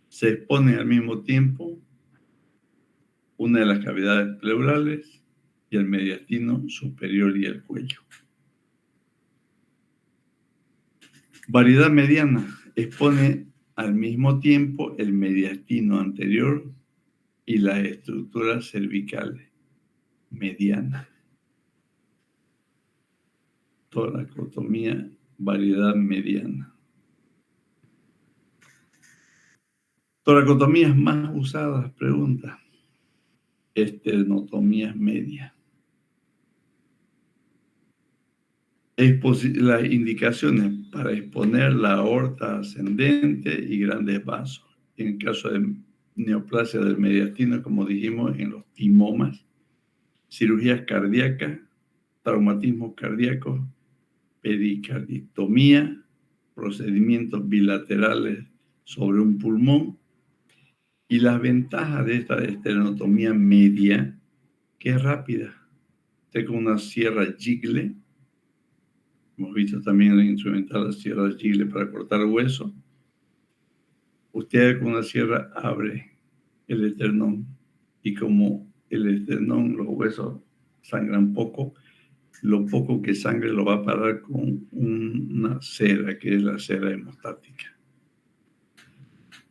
Se expone al mismo tiempo una de las cavidades pleurales y el mediastino superior y el cuello. Variedad mediana. Expone al mismo tiempo el mediastino anterior y las estructuras cervicales medianas. Toracotomía, variedad mediana. Toracotomías más usadas, pregunta. Esternotomías medias. Las indicaciones para exponer la aorta ascendente y grandes vasos. En caso de neoplasia del mediastino, como dijimos, en los timomas, cirugías cardíacas, traumatismos cardíacos, pericardictomía, procedimientos bilaterales sobre un pulmón. Y las ventajas de esta esternotomía media, que es rápida. Usted con una sierra Jigle, hemos visto también el instrumental la sierra Jigle para cortar hueso. Usted con una sierra abre el esternón y como el esternón, los huesos sangran poco, lo poco que sangre lo va a parar con una cera, que es la cera hemostática.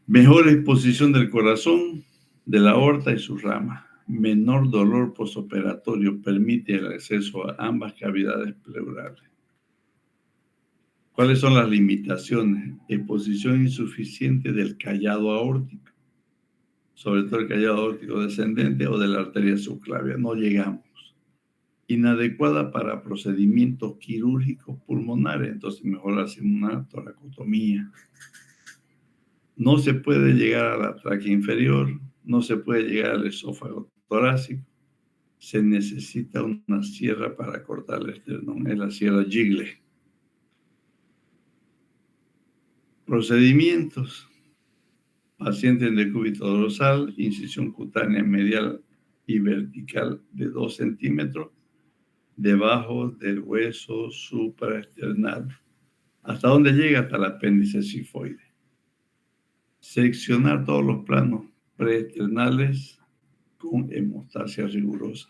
Mejor exposición del corazón, de la aorta y sus ramas. Menor dolor postoperatorio permite el acceso a ambas cavidades pleurales. ¿Cuáles son las limitaciones? Exposición insuficiente del callado aórtico, sobre todo el callado aórtico descendente o de la arteria subclavia. No llegamos. Inadecuada para procedimientos quirúrgicos pulmonares, entonces mejor hacemos una toracotomía. No se puede llegar a la tráquea inferior, no se puede llegar al esófago torácico. Se necesita una sierra para cortar el esternón, es la sierra Jigle. Procedimientos. Paciente en decúbito dorsal, incisión cutánea medial y vertical de 2 centímetros, debajo del hueso supraesternal. ¿Hasta dónde llega? Hasta el apéndice sifoide. Seccionar todos los planos preesternales con hemostasia rigurosa.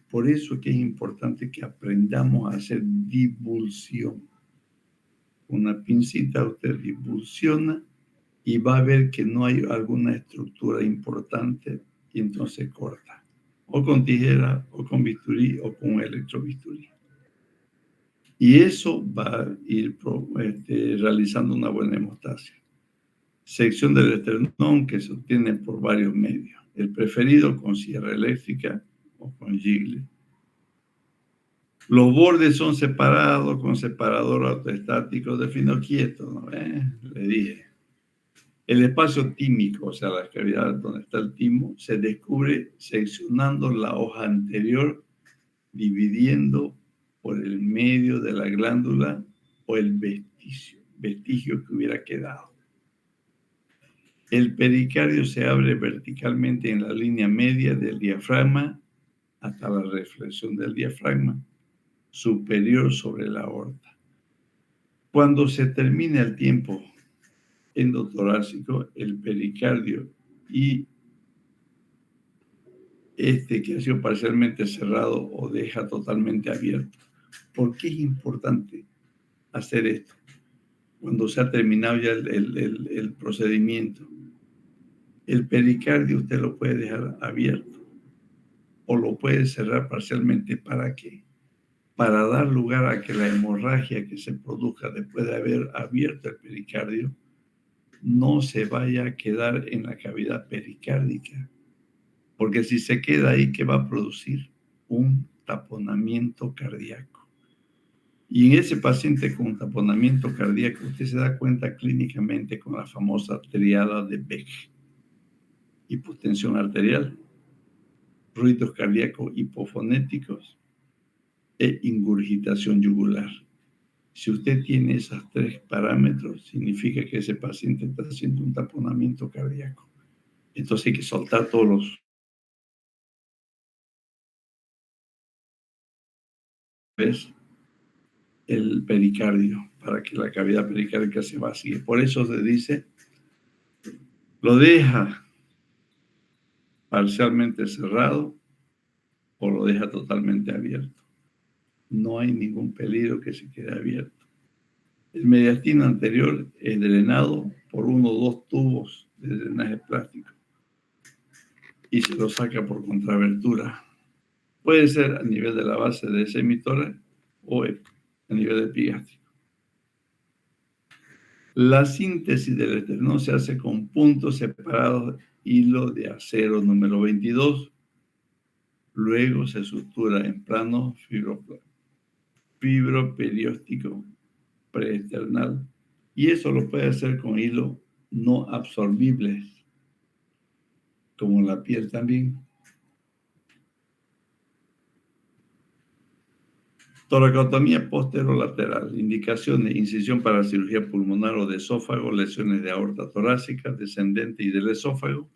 Por eso es que es importante que aprendamos a hacer divulsión. Una pincita usted divulsiona y va a ver que no hay alguna estructura importante y entonces corta. O con tijera, o con bisturí, o con electrobisturí. Y eso va a ir realizando una buena hemostasia. Sección del esternón que se obtiene por varios medios. El preferido con sierra eléctrica o con Jigle. Los bordes son separados con separador autoestático de fino quieto, ¿no? Le dije. El espacio tímico, o sea, la cavidad donde está el timo, se descubre seccionando la hoja anterior, dividiendo por el medio de la glándula o el vestigio que hubiera quedado. El pericardio se abre verticalmente en la línea media del diafragma hasta la reflexión del diafragma superior sobre la aorta. Cuando se termina el tiempo endotorácico, el pericardio y que ha sido parcialmente cerrado o deja totalmente abierto. ¿Por qué es importante hacer esto? Cuando se ha terminado ya el procedimiento, el pericardio usted lo puede dejar abierto o lo puede cerrar parcialmente. ¿Para qué? Para dar lugar a que la hemorragia que se produzca después de haber abierto el pericardio no se vaya a quedar en la cavidad pericárdica. Porque si se queda ahí, ¿qué va a producir? Un taponamiento cardíaco. Y en ese paciente con taponamiento cardíaco, usted se da cuenta clínicamente con la famosa triada de Beck. Hipotensión arterial, ruidos cardíacos hipofonéticos e ingurgitación yugular. Si usted tiene esos 3 parámetros, significa que ese paciente está haciendo un taponamiento cardíaco. Entonces hay que soltar todos el pericardio para que la cavidad pericárdica se vacíe. Por eso se dice, lo deja parcialmente cerrado o lo deja totalmente abierto. No hay ningún peligro que se quede abierto. El mediastino anterior es drenado por 1 o 2 tubos de drenaje plástico y se lo saca por contrabertura. Puede ser a nivel de la base de ese emitor o en a nivel epigástrico. La síntesis del esternón se hace con puntos separados, hilo de acero número 22. Luego se sutura en plano fibroperióstico preesternal. Y eso lo puede hacer con hilo no absorbibles, como la piel también. Toracotomía posterolateral. Indicaciones: incisión para cirugía pulmonar o de esófago, lesiones de aorta torácica, descendente y del esófago,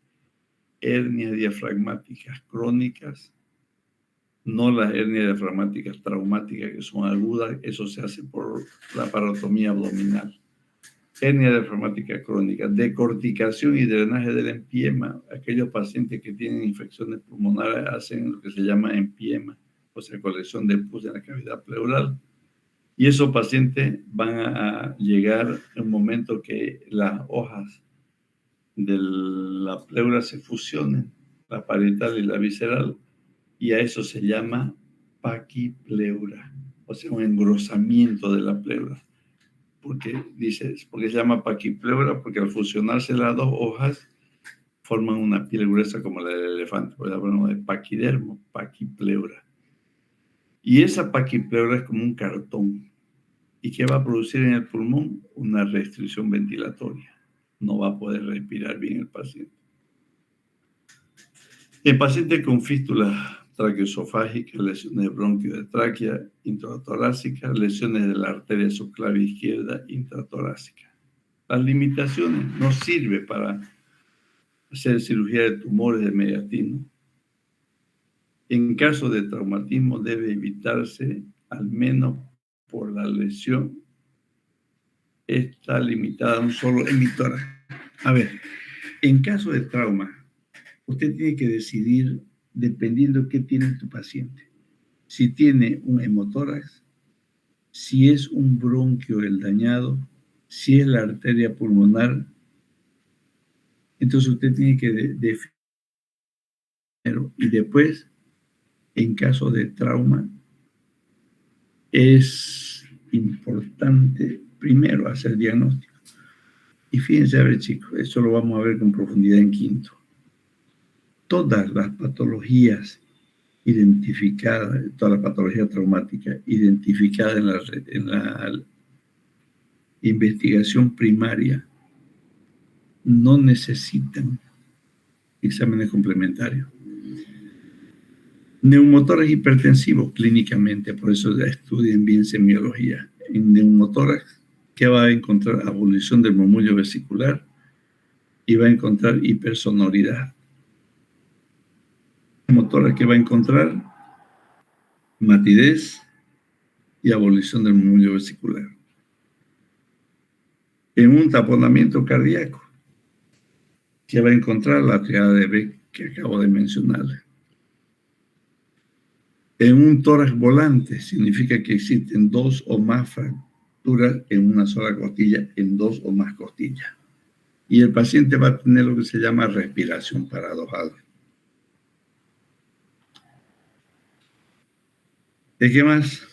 hernias diafragmáticas crónicas, no las hernias diafragmáticas traumáticas que son agudas, eso se hace por la parotomía abdominal. Hernia diafragmática crónica, decorticación y drenaje del empiema. Aquellos pacientes que tienen infecciones pulmonares hacen lo que se llama empiema, o sea, colección de pus en la cavidad pleural. Y esos pacientes van a llegar en un momento que las hojas de la pleura se fusionen, la parietal y la visceral, y a eso se llama paquipleura, o sea, un engrosamiento de la pleura. Porque se llama paquipleura, porque al fusionarse las dos hojas forman una piel gruesa como la del elefante. Por eso hablamos de paquidermo, paquipleura. Y esa paquipleura es como un cartón. ¿Y qué va a producir en el pulmón? Una restricción ventilatoria. No va a poder respirar bien el paciente. En pacientes con fístula traqueosofágica, lesiones de bronquio de tráquea intratorácica, lesiones de la arteria subclavia izquierda intratorácica. Las limitaciones: no sirve para hacer cirugía de tumores de mediastino. En caso de traumatismo debe evitarse, al menos por la lesión está limitada a un solo emitor. A ver, en caso de trauma, usted tiene que decidir dependiendo de qué tiene tu paciente. Si tiene un hemotórax, si es un bronquio el dañado, si es la arteria pulmonar, entonces usted tiene que definir. Y después, en caso de trauma, es importante primero hacer diagnóstico. Y fíjense, a ver, chicos, esto lo vamos a ver con profundidad en quinto. Todas las patologías identificadas, toda la patología traumática identificada en la investigación primaria no necesitan exámenes complementarios. Neumotórax hipertensivo clínicamente, por eso estudien bien semiología. En neumotórax, ¿qué va a encontrar? Abolición del murmullo vesicular y va a encontrar hipersonoridad. Neumotórax, ¿qué va a encontrar? Matidez y abolición del murmullo vesicular. En un taponamiento cardíaco, ¿qué va a encontrar? La triada de Beck que acabo de mencionar. En un tórax volante significa que existen dos o más fracturas en una sola costilla, en dos o más costillas. Y el paciente va a tener lo que se llama respiración paradojal. ¿De qué más?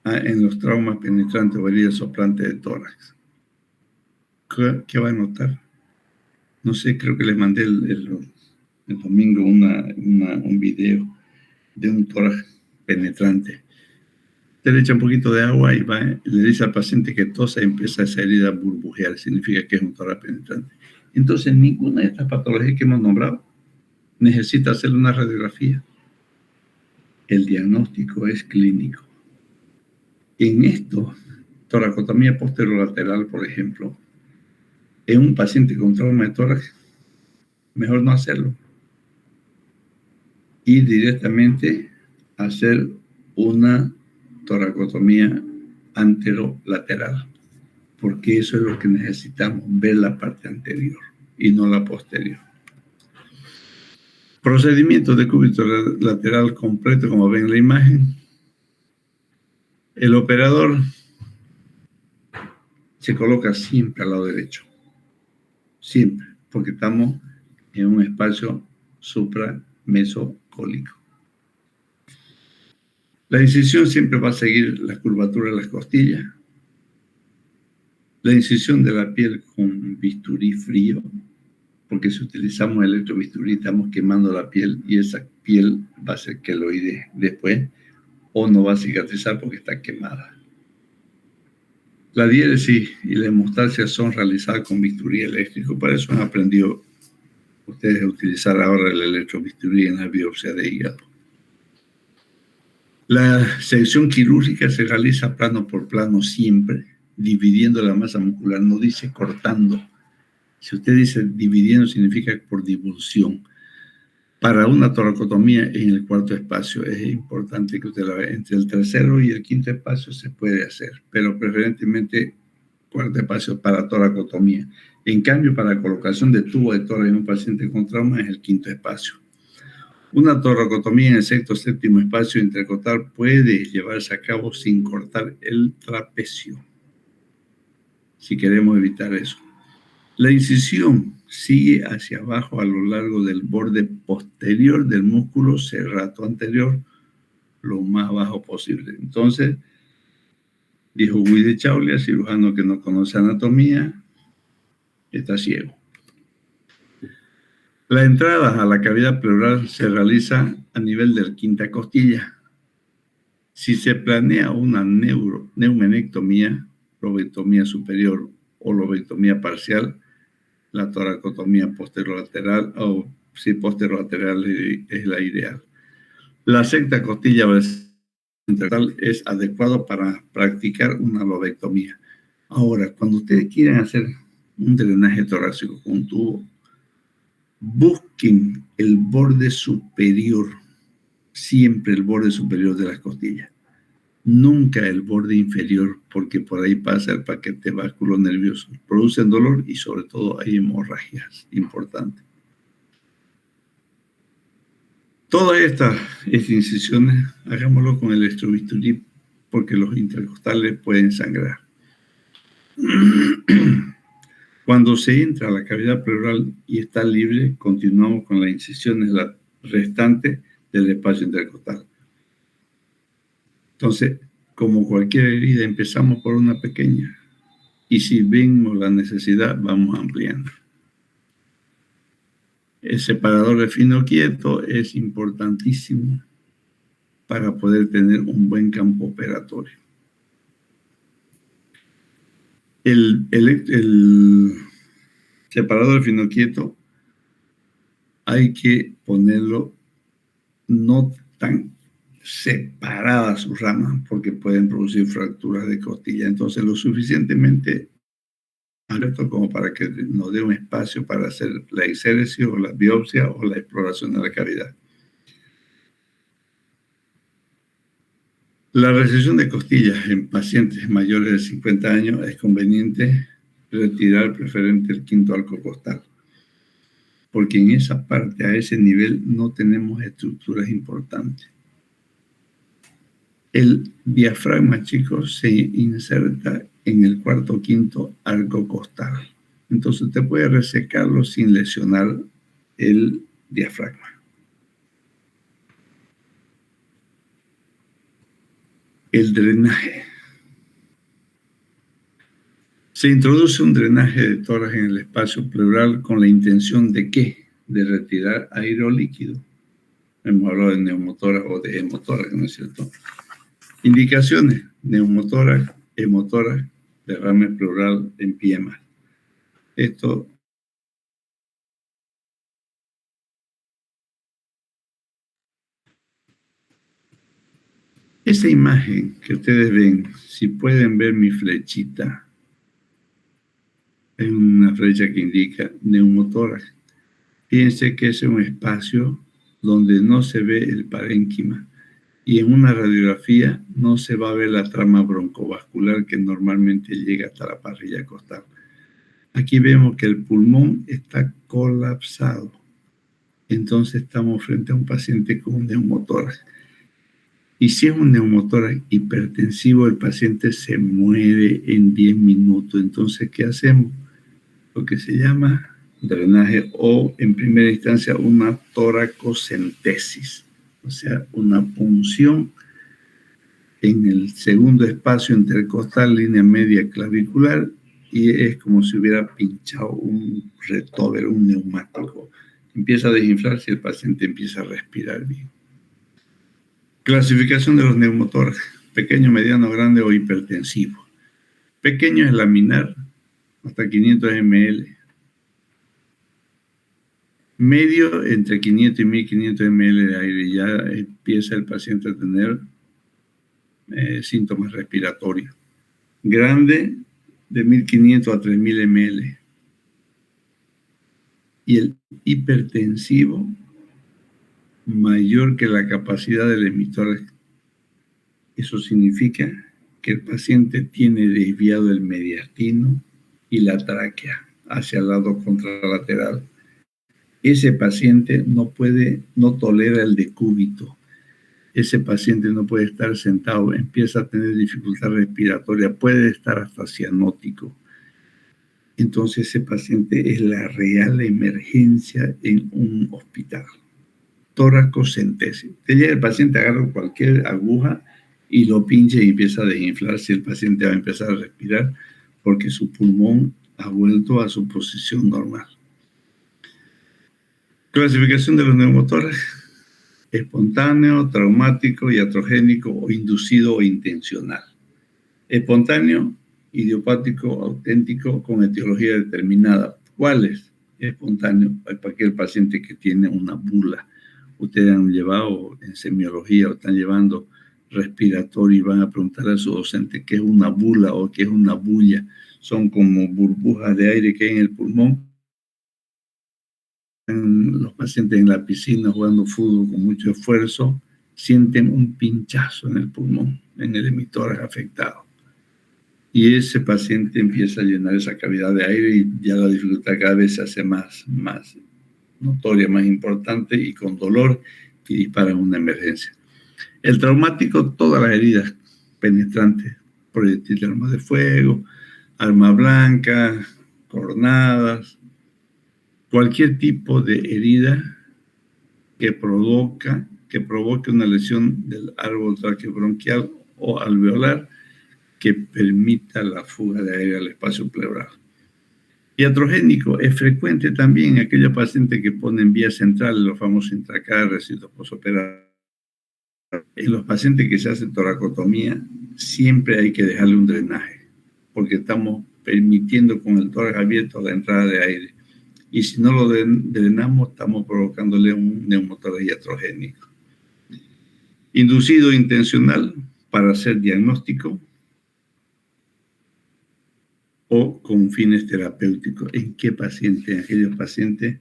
En los traumas penetrantes o heridas soplantes de tórax. ¿Qué va a notar? No sé, creo que les mandé el domingo un video de un tórax penetrante. Usted le echa un poquito de agua y le dice al paciente que tosa y empieza esa herida a burbujear. Significa que es un tórax penetrante. Entonces, ninguna de estas patologías que hemos nombrado necesita hacer una radiografía. El diagnóstico es clínico. En esto, toracotomía posterolateral, por ejemplo, en un paciente con trauma de tórax, mejor no hacerlo. Y directamente hacer una toracotomía anterolateral, porque eso es lo que necesitamos, ver la parte anterior y no la posterior. Procedimiento de cúbito lateral completo, como ven en la imagen. El operador se coloca siempre al lado derecho, siempre, porque estamos en un espacio supramesocólico. La incisión siempre va a seguir la curvatura de las costillas. La incisión de la piel con bisturí frío, porque si utilizamos electrobisturí estamos quemando la piel y esa piel va a ser queloide después o no va a cicatrizar porque está quemada. La diéresis y la hemostasia son realizadas con bisturí eléctrico, para eso han aprendido ustedes a utilizar ahora el electrobisturí en la biopsia de hígado. La sección quirúrgica se realiza plano por plano siempre, dividiendo la masa muscular, no dice cortando. Si usted dice dividiendo, significa por divulsión. Para una toracotomía en el cuarto espacio es importante que usted la vea. Entre el tercero y el quinto espacio se puede hacer, pero preferentemente cuarto espacio para toracotomía. En cambio, para colocación de tubo de tórax en un paciente con trauma es el quinto espacio. Una toracotomía en el sexto o séptimo espacio intercostal puede llevarse a cabo sin cortar el trapecio, si queremos evitar eso. La incisión sigue hacia abajo a lo largo del borde posterior del músculo serrato anterior, lo más bajo posible. Entonces, dijo Guy de Chauliac, cirujano que no conoce anatomía, está ciego. La entrada a la cavidad pleural se realiza a nivel de la quinta costilla. Si se planea una neumenectomía, lobectomía superior o lobectomía parcial, la toracotomía posterolateral o si posterolateral es la ideal. La sexta costilla intercostal es adecuado para practicar una lobectomía. Ahora, cuando ustedes quieran hacer un drenaje torácico con un tubo, busquen el borde superior, siempre el borde superior de las costillas. Nunca el borde inferior, porque por ahí pasa el paquete vasculonervioso. Producen dolor y sobre todo hay hemorragias importantes. Todas estas incisiones, hagámoslo con el electrobisturí porque los intercostales pueden sangrar. Cuando se entra a la cavidad pleural y está libre, continuamos con las incisiones restantes del espacio intercostal. Entonces, como cualquier herida, empezamos por una pequeña y si vemos la necesidad, vamos ampliando. El separador de fino quieto es importantísimo para poder tener un buen campo operatorio. El separador de fino quieto hay que ponerlo no tan separadas sus ramas porque pueden producir fracturas de costilla. Entonces, lo suficientemente abierto como para que nos dé un espacio para hacer la exéresis o la biopsia o la exploración de la cavidad. La resección de costillas en pacientes mayores de 50 años es conveniente retirar preferente el quinto arco costal, porque en esa parte, a ese nivel, no tenemos estructuras importantes. El diafragma, chicos, se inserta en el cuarto o quinto arco costal. Entonces usted puede resecarlo sin lesionar el diafragma. El drenaje. Se introduce un drenaje de tórax en el espacio pleural con la intención de ¿qué? De retirar aire o líquido. Hemos hablado de neumotórax o de hemotórax, ¿no es cierto? Indicaciones: neumotórax, hemotórax, derrame pleural en pie mal. Esto esa imagen que ustedes ven, si pueden ver mi flechita, es una flecha que indica neumotórax. Fíjense que es un espacio donde no se ve el parénquima y en una radiografía no se va a ver la trama broncovascular que normalmente llega hasta la parrilla costal. Aquí vemos que el pulmón está colapsado. Entonces estamos frente a un paciente con un neumotórax. Y si es un neumotórax hipertensivo, el paciente se muere en 10 minutos. Entonces, ¿qué hacemos? Lo que se llama drenaje o, en primera instancia, una toracocentesis, o sea, una punción en el segundo espacio intercostal, línea media clavicular, y es como si hubiera pinchado un retover, un neumático. Empieza a desinflarse y el paciente empieza a respirar bien. Clasificación de los neumotórax: pequeño, mediano, grande o hipertensivo. Pequeño es laminar, hasta 500 ml. Medio, entre 500 y 1500 ml de aire. Ya empieza el paciente a tener síntomas respiratorios. Grande, de 1500 a 3000 ml. Y el hipertensivo, mayor que la capacidad del emitor. Eso significa que el paciente tiene desviado el mediastino y la tráquea hacia el lado contralateral. Ese paciente no tolera el decúbito. Ese paciente no puede estar sentado, empieza a tener dificultad respiratoria, puede estar hasta cianótico. Entonces ese paciente es la real emergencia en un hospital. Toracocentesis. Te llega el paciente, agarra cualquier aguja y lo pincha y empieza a desinflarse. El paciente va a empezar a respirar porque su pulmón ha vuelto a su posición normal. Clasificación de los neumotórax: espontáneo, traumático, iatrogénico o inducido o intencional. Espontáneo, idiopático, auténtico, con etiología determinada. ¿Cuál es? Espontáneo, para aquel paciente que tiene una bula. Ustedes han llevado en semiología o están llevando respiratorio y van a preguntar a su docente qué es una bula o qué es una bulla. Son como burbujas de aire que hay en el pulmón. Los pacientes en la piscina jugando fútbol con mucho esfuerzo sienten un pinchazo en el pulmón, en el emitor afectado. Y ese paciente empieza a llenar esa cavidad de aire y ya la dificultad cada vez se hace más notoria, más importante y con dolor, y dispara una emergencia. El traumático, todas las heridas penetrantes, proyectil de arma de fuego, arma blanca, cornadas, cualquier tipo de herida que provoque una lesión del árbol traqueobronquial o alveolar que permita la fuga de aire al espacio pleural. Iatrogénico es frecuente también en aquellos pacientes que ponen vía central, los famosos intracar, recintos postoperatorios. En los pacientes que se hacen toracotomía, siempre hay que dejarle un drenaje, porque estamos permitiendo con el tórax abierto la entrada de aire. Y si no lo drenamos, estamos provocándole un neumotórax iatrogénico. Inducido intencional, para hacer diagnóstico o con fines terapéuticos. ¿En qué pacientes? En aquellos pacientes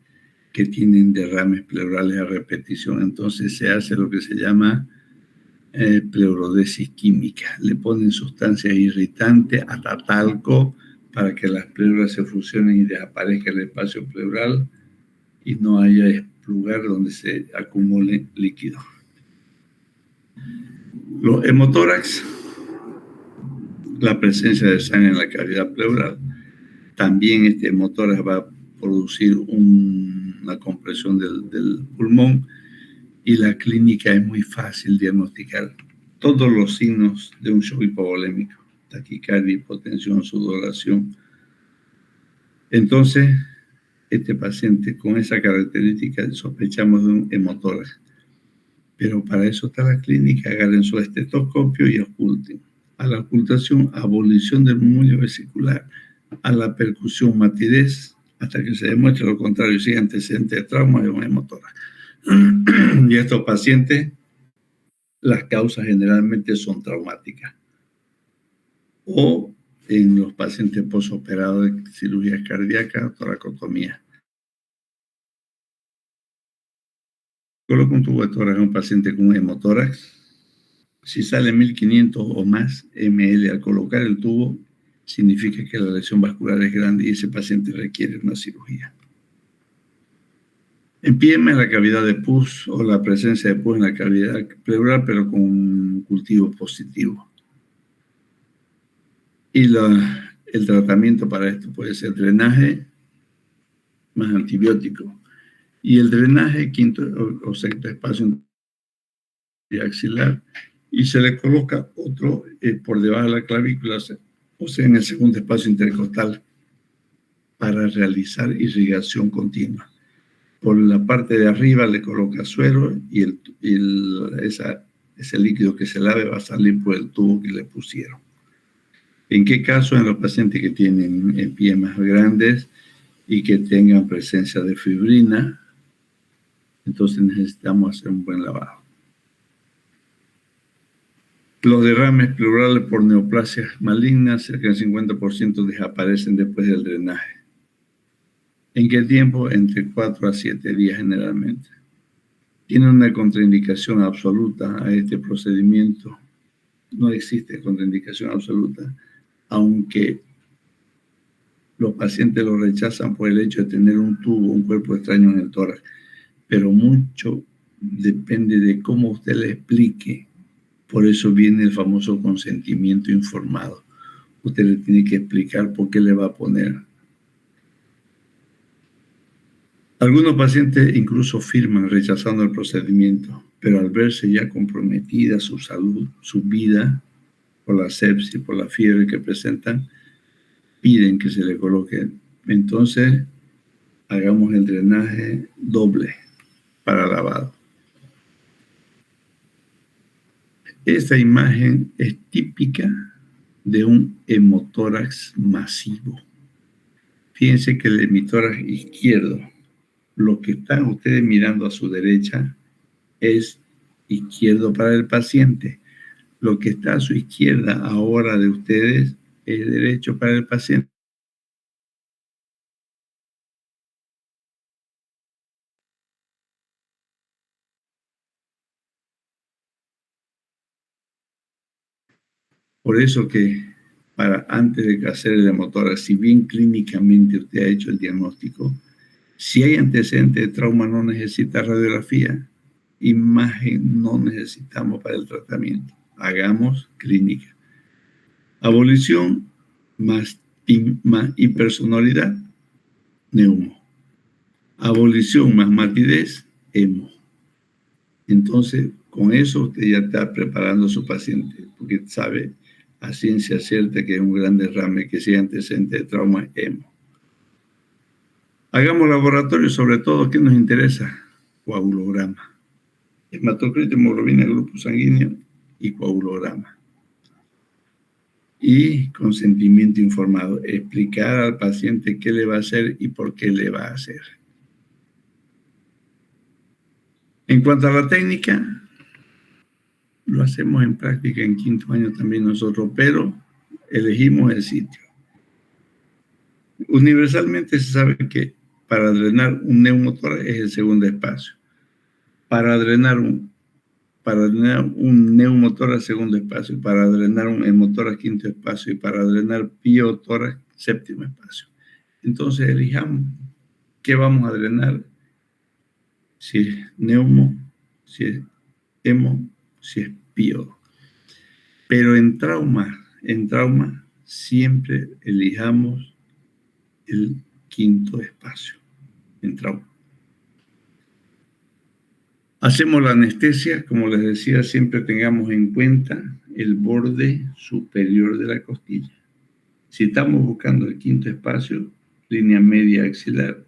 que tienen derrames pleurales a repetición. Entonces se hace lo que se llama pleurodesis química. Le ponen sustancias irritantes, hasta talco, para que las pleuras se fusionen y desaparezca el espacio pleural y no haya lugar donde se acumule líquido. Los hemotórax, la presencia de sangre en la cavidad pleural. También este hemotórax va a producir una compresión del pulmón, y la clínica es muy fácil diagnosticar todos los signos de un shock hipovolémico: taquicardia, hipotensión, sudoración. Entonces, este paciente con esa característica sospechamos de un hemotórax. Pero para eso está la clínica. Agarren su estetoscopio y oculten. A la ocultación, abolición del murmullo vesicular. A la percusión, matidez, hasta que se demuestre lo contrario. Si hay antecedente de trauma, es un hemotórax. Y estos pacientes, las causas generalmente son traumáticas. O en los pacientes posoperados de cirugía cardíaca, toracotomía. Coloca un tubo de tórax a un paciente con un hemotórax. Si sale 1500 o más ml al colocar el tubo, significa que la lesión vascular es grande y ese paciente requiere una cirugía. Empiema en la cavidad de pus o la presencia de pus en la cavidad pleural, pero con un cultivo positivo. Y el tratamiento para esto puede ser drenaje más antibiótico. Y el drenaje, quinto o sexto espacio axilar, y se le coloca otro por debajo de la clavícula, o sea, en el segundo espacio intercostal, para realizar irrigación continua. Por la parte de arriba le coloca suero y ese líquido que se lave va a salir por el tubo que le pusieron. ¿En qué caso? En los pacientes que tienen pies más grandes y que tengan presencia de fibrina, entonces necesitamos hacer un buen lavado. Los derrames pleurales por neoplasias malignas, cerca del 50% desaparecen después del drenaje. ¿En qué tiempo? Entre 4 a 7 días generalmente. Tiene una contraindicación absoluta a este procedimiento. No existe contraindicación absoluta, aunque los pacientes lo rechazan por el hecho de tener un tubo, un cuerpo extraño en el tórax. Pero mucho depende de cómo usted le explique. Por eso viene el famoso consentimiento informado. Usted le tiene que explicar por qué le va a poner. Algunos pacientes incluso firman rechazando el procedimiento, pero al verse ya comprometida su salud, su vida, por la sepsis, por la fiebre que presentan, piden que se le coloque. Entonces, hagamos el drenaje doble para lavado. Esta imagen es típica de un hemotórax masivo. Fíjense que el hemotórax izquierdo, lo que están ustedes mirando a su derecha, es izquierdo para el paciente. Lo que está a su izquierda ahora de ustedes es derecho para el paciente. Por eso que antes de hacer el hemotórax, si bien clínicamente usted ha hecho el diagnóstico, si hay antecedente de trauma no necesita radiografía, imagen no necesitamos para el tratamiento. Hagamos clínica. Abolición más hipersonalidad, neumo. Abolición más matidez, hemo. Entonces, con eso usted ya está preparando a su paciente, porque sabe a ciencia cierta que es un gran derrame, que si hay antecedente de trauma, hemo. Hagamos laboratorio, sobre todo, ¿qué nos interesa? Coagulograma. Hematocrito, hemoglobina, grupo sanguíneo y coagulograma. Y consentimiento informado. Explicar al paciente qué le va a hacer y por qué le va a hacer. En cuanto a la técnica, lo hacemos en práctica en quinto año también nosotros, pero elegimos el sitio. Universalmente se sabe que para drenar un neumotórax es el segundo espacio. Para drenar un neumotórax, segundo espacio. Para drenar un hemotórax, quinto espacio. Y para drenar piotórax, séptimo espacio. Entonces elijamos qué vamos a drenar. Si es neumo, si es hemo, si es pio. Pero en trauma siempre elijamos el quinto espacio, en trauma. Hacemos la anestesia, como les decía, siempre tengamos en cuenta el borde superior de la costilla. Si estamos buscando el quinto espacio, línea media axilar,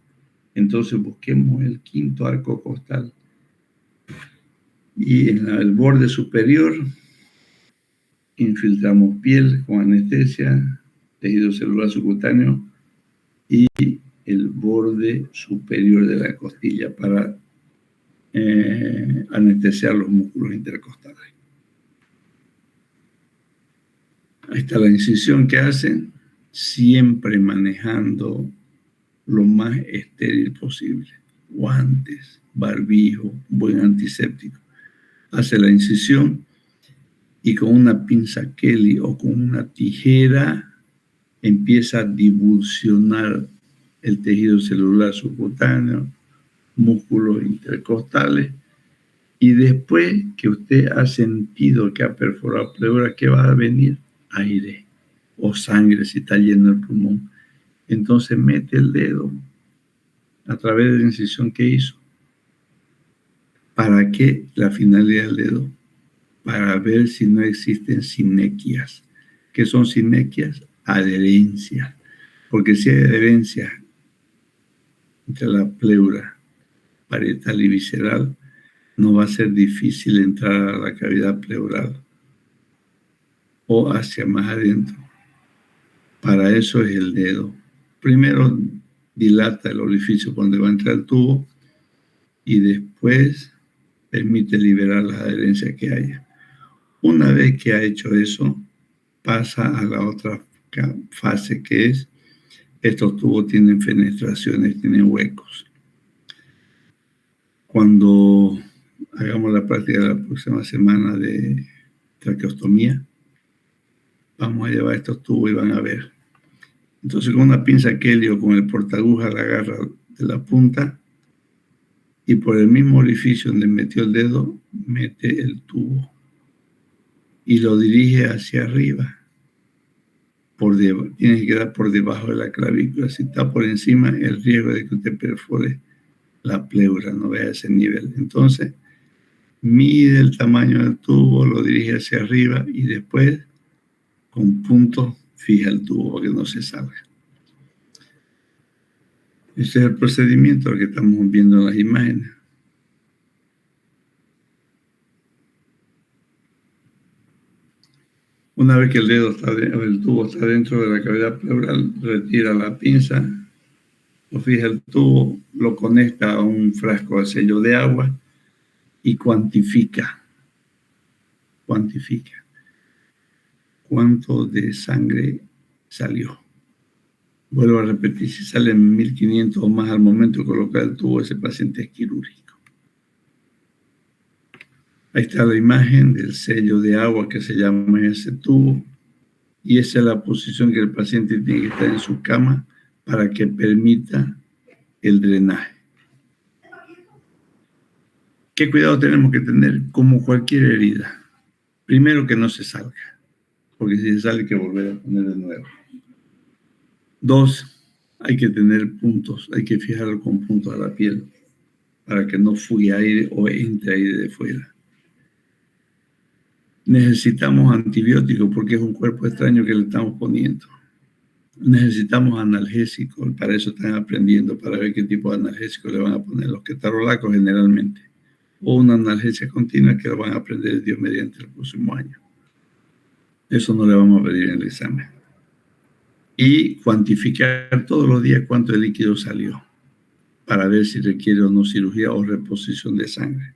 entonces busquemos el quinto arco costal. Y en el borde superior infiltramos piel con anestesia, tejido celular subcutáneo y el borde superior de la costilla para anestesiar los músculos intercostales. Ahí está la incisión que hacen, siempre manejando lo más estéril posible. Guantes, barbijo, buen antiséptico. Hace la incisión y con una pinza Kelly o con una tijera empieza a divulsionar el tejido celular subcutáneo, músculos intercostales, y después que usted ha sentido que ha perforado pleura, ¿qué va a venir? Aire o sangre si está lleno el pulmón. Entonces mete el dedo a través de la incisión que hizo. ¿Para qué la finalidad del dedo? para ver si no existen sinequias. ¿Qué son sinequias? Adherencias. Porque si hay adherencias entre la pleura parietal y visceral, no va a ser difícil entrar a la cavidad pleural o hacia más adentro. Para eso es el dedo. Primero dilata el orificio por donde va a entrar el tubo y después permite liberar las adherencias que haya. Una vez que ha hecho eso, pasa a la otra fase, que es, estos tubos tienen fenestraciones, tienen huecos. Cuando hagamos la práctica de la próxima semana de traqueostomía, vamos a llevar estos tubos y van a ver. Entonces, con una pinza Kelly o con el portaguja la agarra de la punta y por el mismo orificio donde metió el dedo, mete el tubo y lo dirige hacia arriba. Tiene que quedar por debajo de la clavícula. Si está por encima, el riesgo de que usted perfore la pleura, no vea ese nivel. Entonces, mide el tamaño del tubo, lo dirige hacia arriba y después, con puntos, fija el tubo para que no se salga. Ese es el procedimiento que estamos viendo en las imágenes. Una vez que el tubo está dentro de la cavidad pleural, retira la pinza, lo fija el tubo, lo conecta a un frasco de sello de agua y cuantifica cuánto de sangre salió. Vuelvo a repetir, si salen 1500 o más al momento de colocar el tubo, ese paciente es quirúrgico. Ahí está la imagen del sello de agua que se llama ese tubo y esa es la posición que el paciente tiene que estar en su cama para que permita el drenaje. ¿Qué cuidado tenemos que tener? Como cualquier herida. Primero, que no se salga, porque si se sale hay que volver a poner de nuevo. 2, hay que tener puntos, hay que fijarlo con puntos a la piel para que no fugue aire o entre aire de fuera. Necesitamos antibióticos porque es un cuerpo extraño que le estamos poniendo. Necesitamos analgésicos, para eso están aprendiendo, para ver qué tipo de analgésico le van a poner los ketorolacos generalmente, o una analgesia continua que lo van a aprender Dios mediante el próximo año. Eso no le vamos a pedir en el examen. Y cuantificar todos los días cuánto de líquido salió, para ver si requiere o no cirugía o reposición de sangre.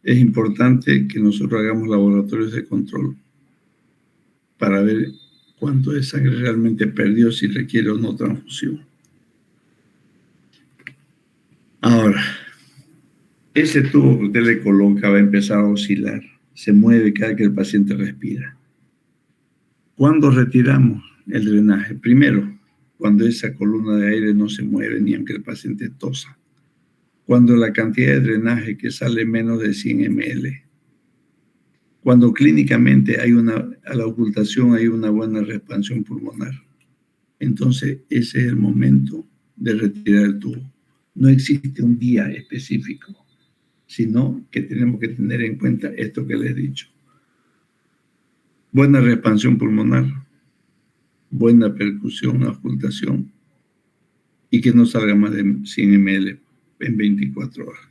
Es importante que nosotros hagamos laboratorios de control para ver cuánto de sangre realmente perdió, si requiere o no transfusión. Ahora, ese tubo que usted le coloca va a empezar a oscilar, se mueve cada que el paciente respira. ¿Cuándo retiramos el drenaje? Primero, cuando esa columna de aire no se mueve ni aunque el paciente tosa. Cuando la cantidad de drenaje que sale menos de 100 ml. Cuando clínicamente a la ocultación hay una buena expansión pulmonar. Entonces, ese es el momento de retirar el tubo. No existe un día específico, sino que tenemos que tener en cuenta esto que les he dicho. Buena expansión pulmonar, buena percusión, ocultación, y que no salga más de 100 ml en 24 horas.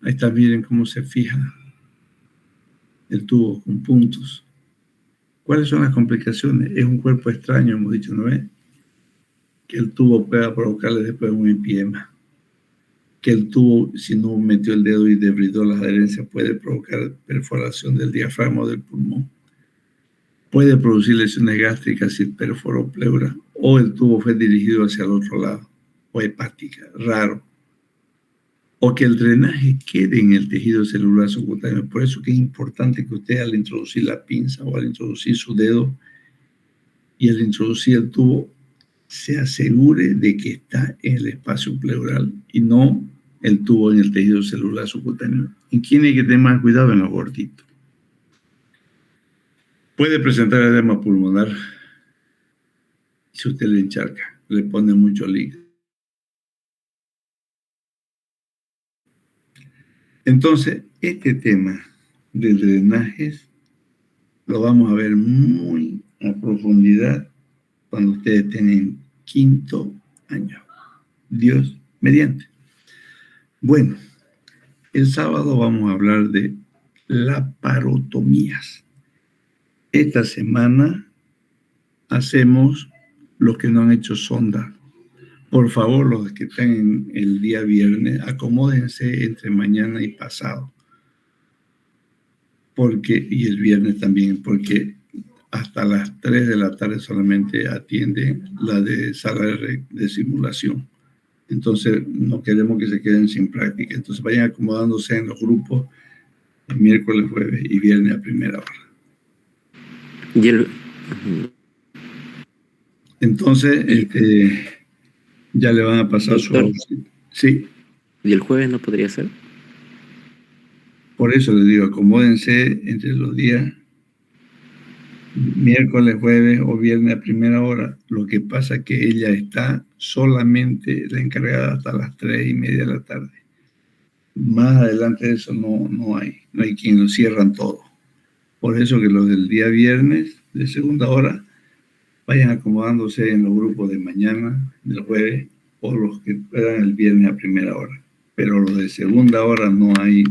Ahí está, miren cómo se fija el tubo con puntos. ¿Cuáles son las complicaciones? Es un cuerpo extraño, hemos dicho, ¿no es? Que el tubo pueda provocarle después un empiema. Que el tubo, si no metió el dedo y debridó las adherencias, puede provocar perforación del diafragma o del pulmón. Puede producir lesiones gástricas si perforó pleura o el tubo fue dirigido hacia el otro lado, o hepática, raro. O que el drenaje quede en el tejido celular subcutáneo. Por eso que es importante que usted, al introducir la pinza o al introducir su dedo y al introducir el tubo, se asegure de que está en el espacio pleural y no el tubo en el tejido celular subcutáneo. ¿En quién hay que tener más cuidado? En los gorditos. Puede presentar edema pulmonar si usted le encharca, le pone mucho líquido. Entonces, este tema de drenajes lo vamos a ver muy a profundidad cuando ustedes tienen 5º año. Dios mediante. Bueno, el sábado vamos a hablar de laparotomías. Esta semana hacemos los que no han hecho sonda. Por favor, los que están el día viernes, acomódense entre mañana y pasado. Y el viernes también, porque hasta las 3 de la tarde solamente atiende la de sala de simulación. Entonces, no queremos que se queden sin práctica. Entonces, vayan acomodándose en los grupos el miércoles, jueves y viernes a primera hora. Entonces, ya le van a pasar su auxilio. Sí. ¿Y el jueves no podría ser? Por eso les digo, acomódense entre los días miércoles, jueves o viernes a primera hora. Lo que pasa es que ella está solamente la encargada hasta las 3:30 de la tarde. Más adelante de eso no hay quien lo cierran todo. Por eso que los del día viernes de segunda hora vayan acomodándose en los grupos de mañana, del jueves o los que puedan el viernes a primera hora. Pero los de segunda hora no hay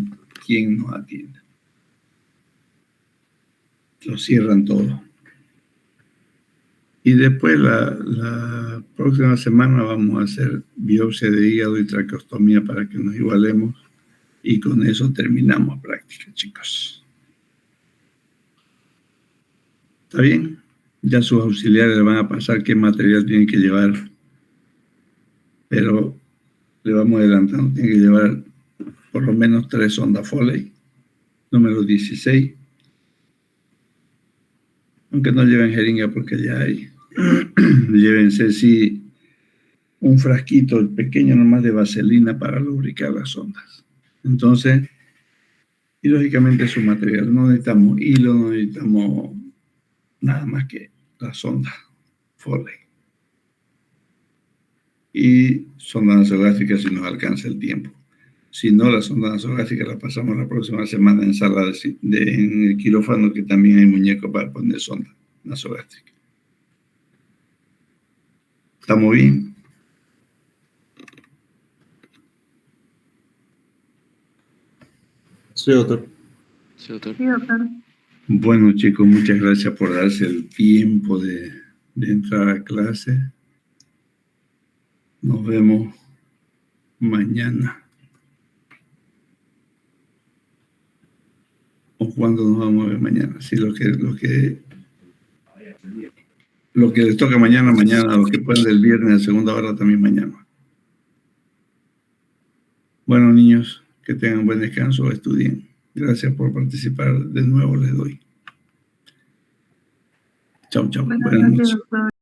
quien nos atienda. Lo cierran todo. Y después la próxima semana vamos a hacer biopsia de hígado y traqueostomía para que nos igualemos. Y con eso terminamos práctica, chicos. ¿Está bien? Ya sus auxiliares le van a pasar qué material tienen que llevar. Pero le vamos adelantando. Tienen que llevar por lo menos 3 sondas Foley, número 16. Aunque no lleven jeringa porque ya hay. Llévense, sí, un frasquito pequeño nomás de vaselina para lubricar las sondas. Entonces, y lógicamente su material. No necesitamos hilo, no necesitamos nada más que la sonda Foley. Y sonda nasogástrica si nos alcanza el tiempo. Si no, la sonda nasogástrica la pasamos la próxima semana en sala en el quirófano, que también hay muñecos para poner sonda nasogástrica. ¿Estamos bien? Sí, doctor. Sí, doctor. Bueno, chicos, muchas gracias por darse el tiempo de entrar a clase. Nos vemos mañana. ¿O cuándo nos vamos a ver mañana? Sí, lo que les toca mañana, los que pueden del viernes a segunda hora también mañana. Bueno, niños, que tengan buen descanso, estudien. Gracias por participar. De nuevo les doy. Chau, chau. Buenas noches.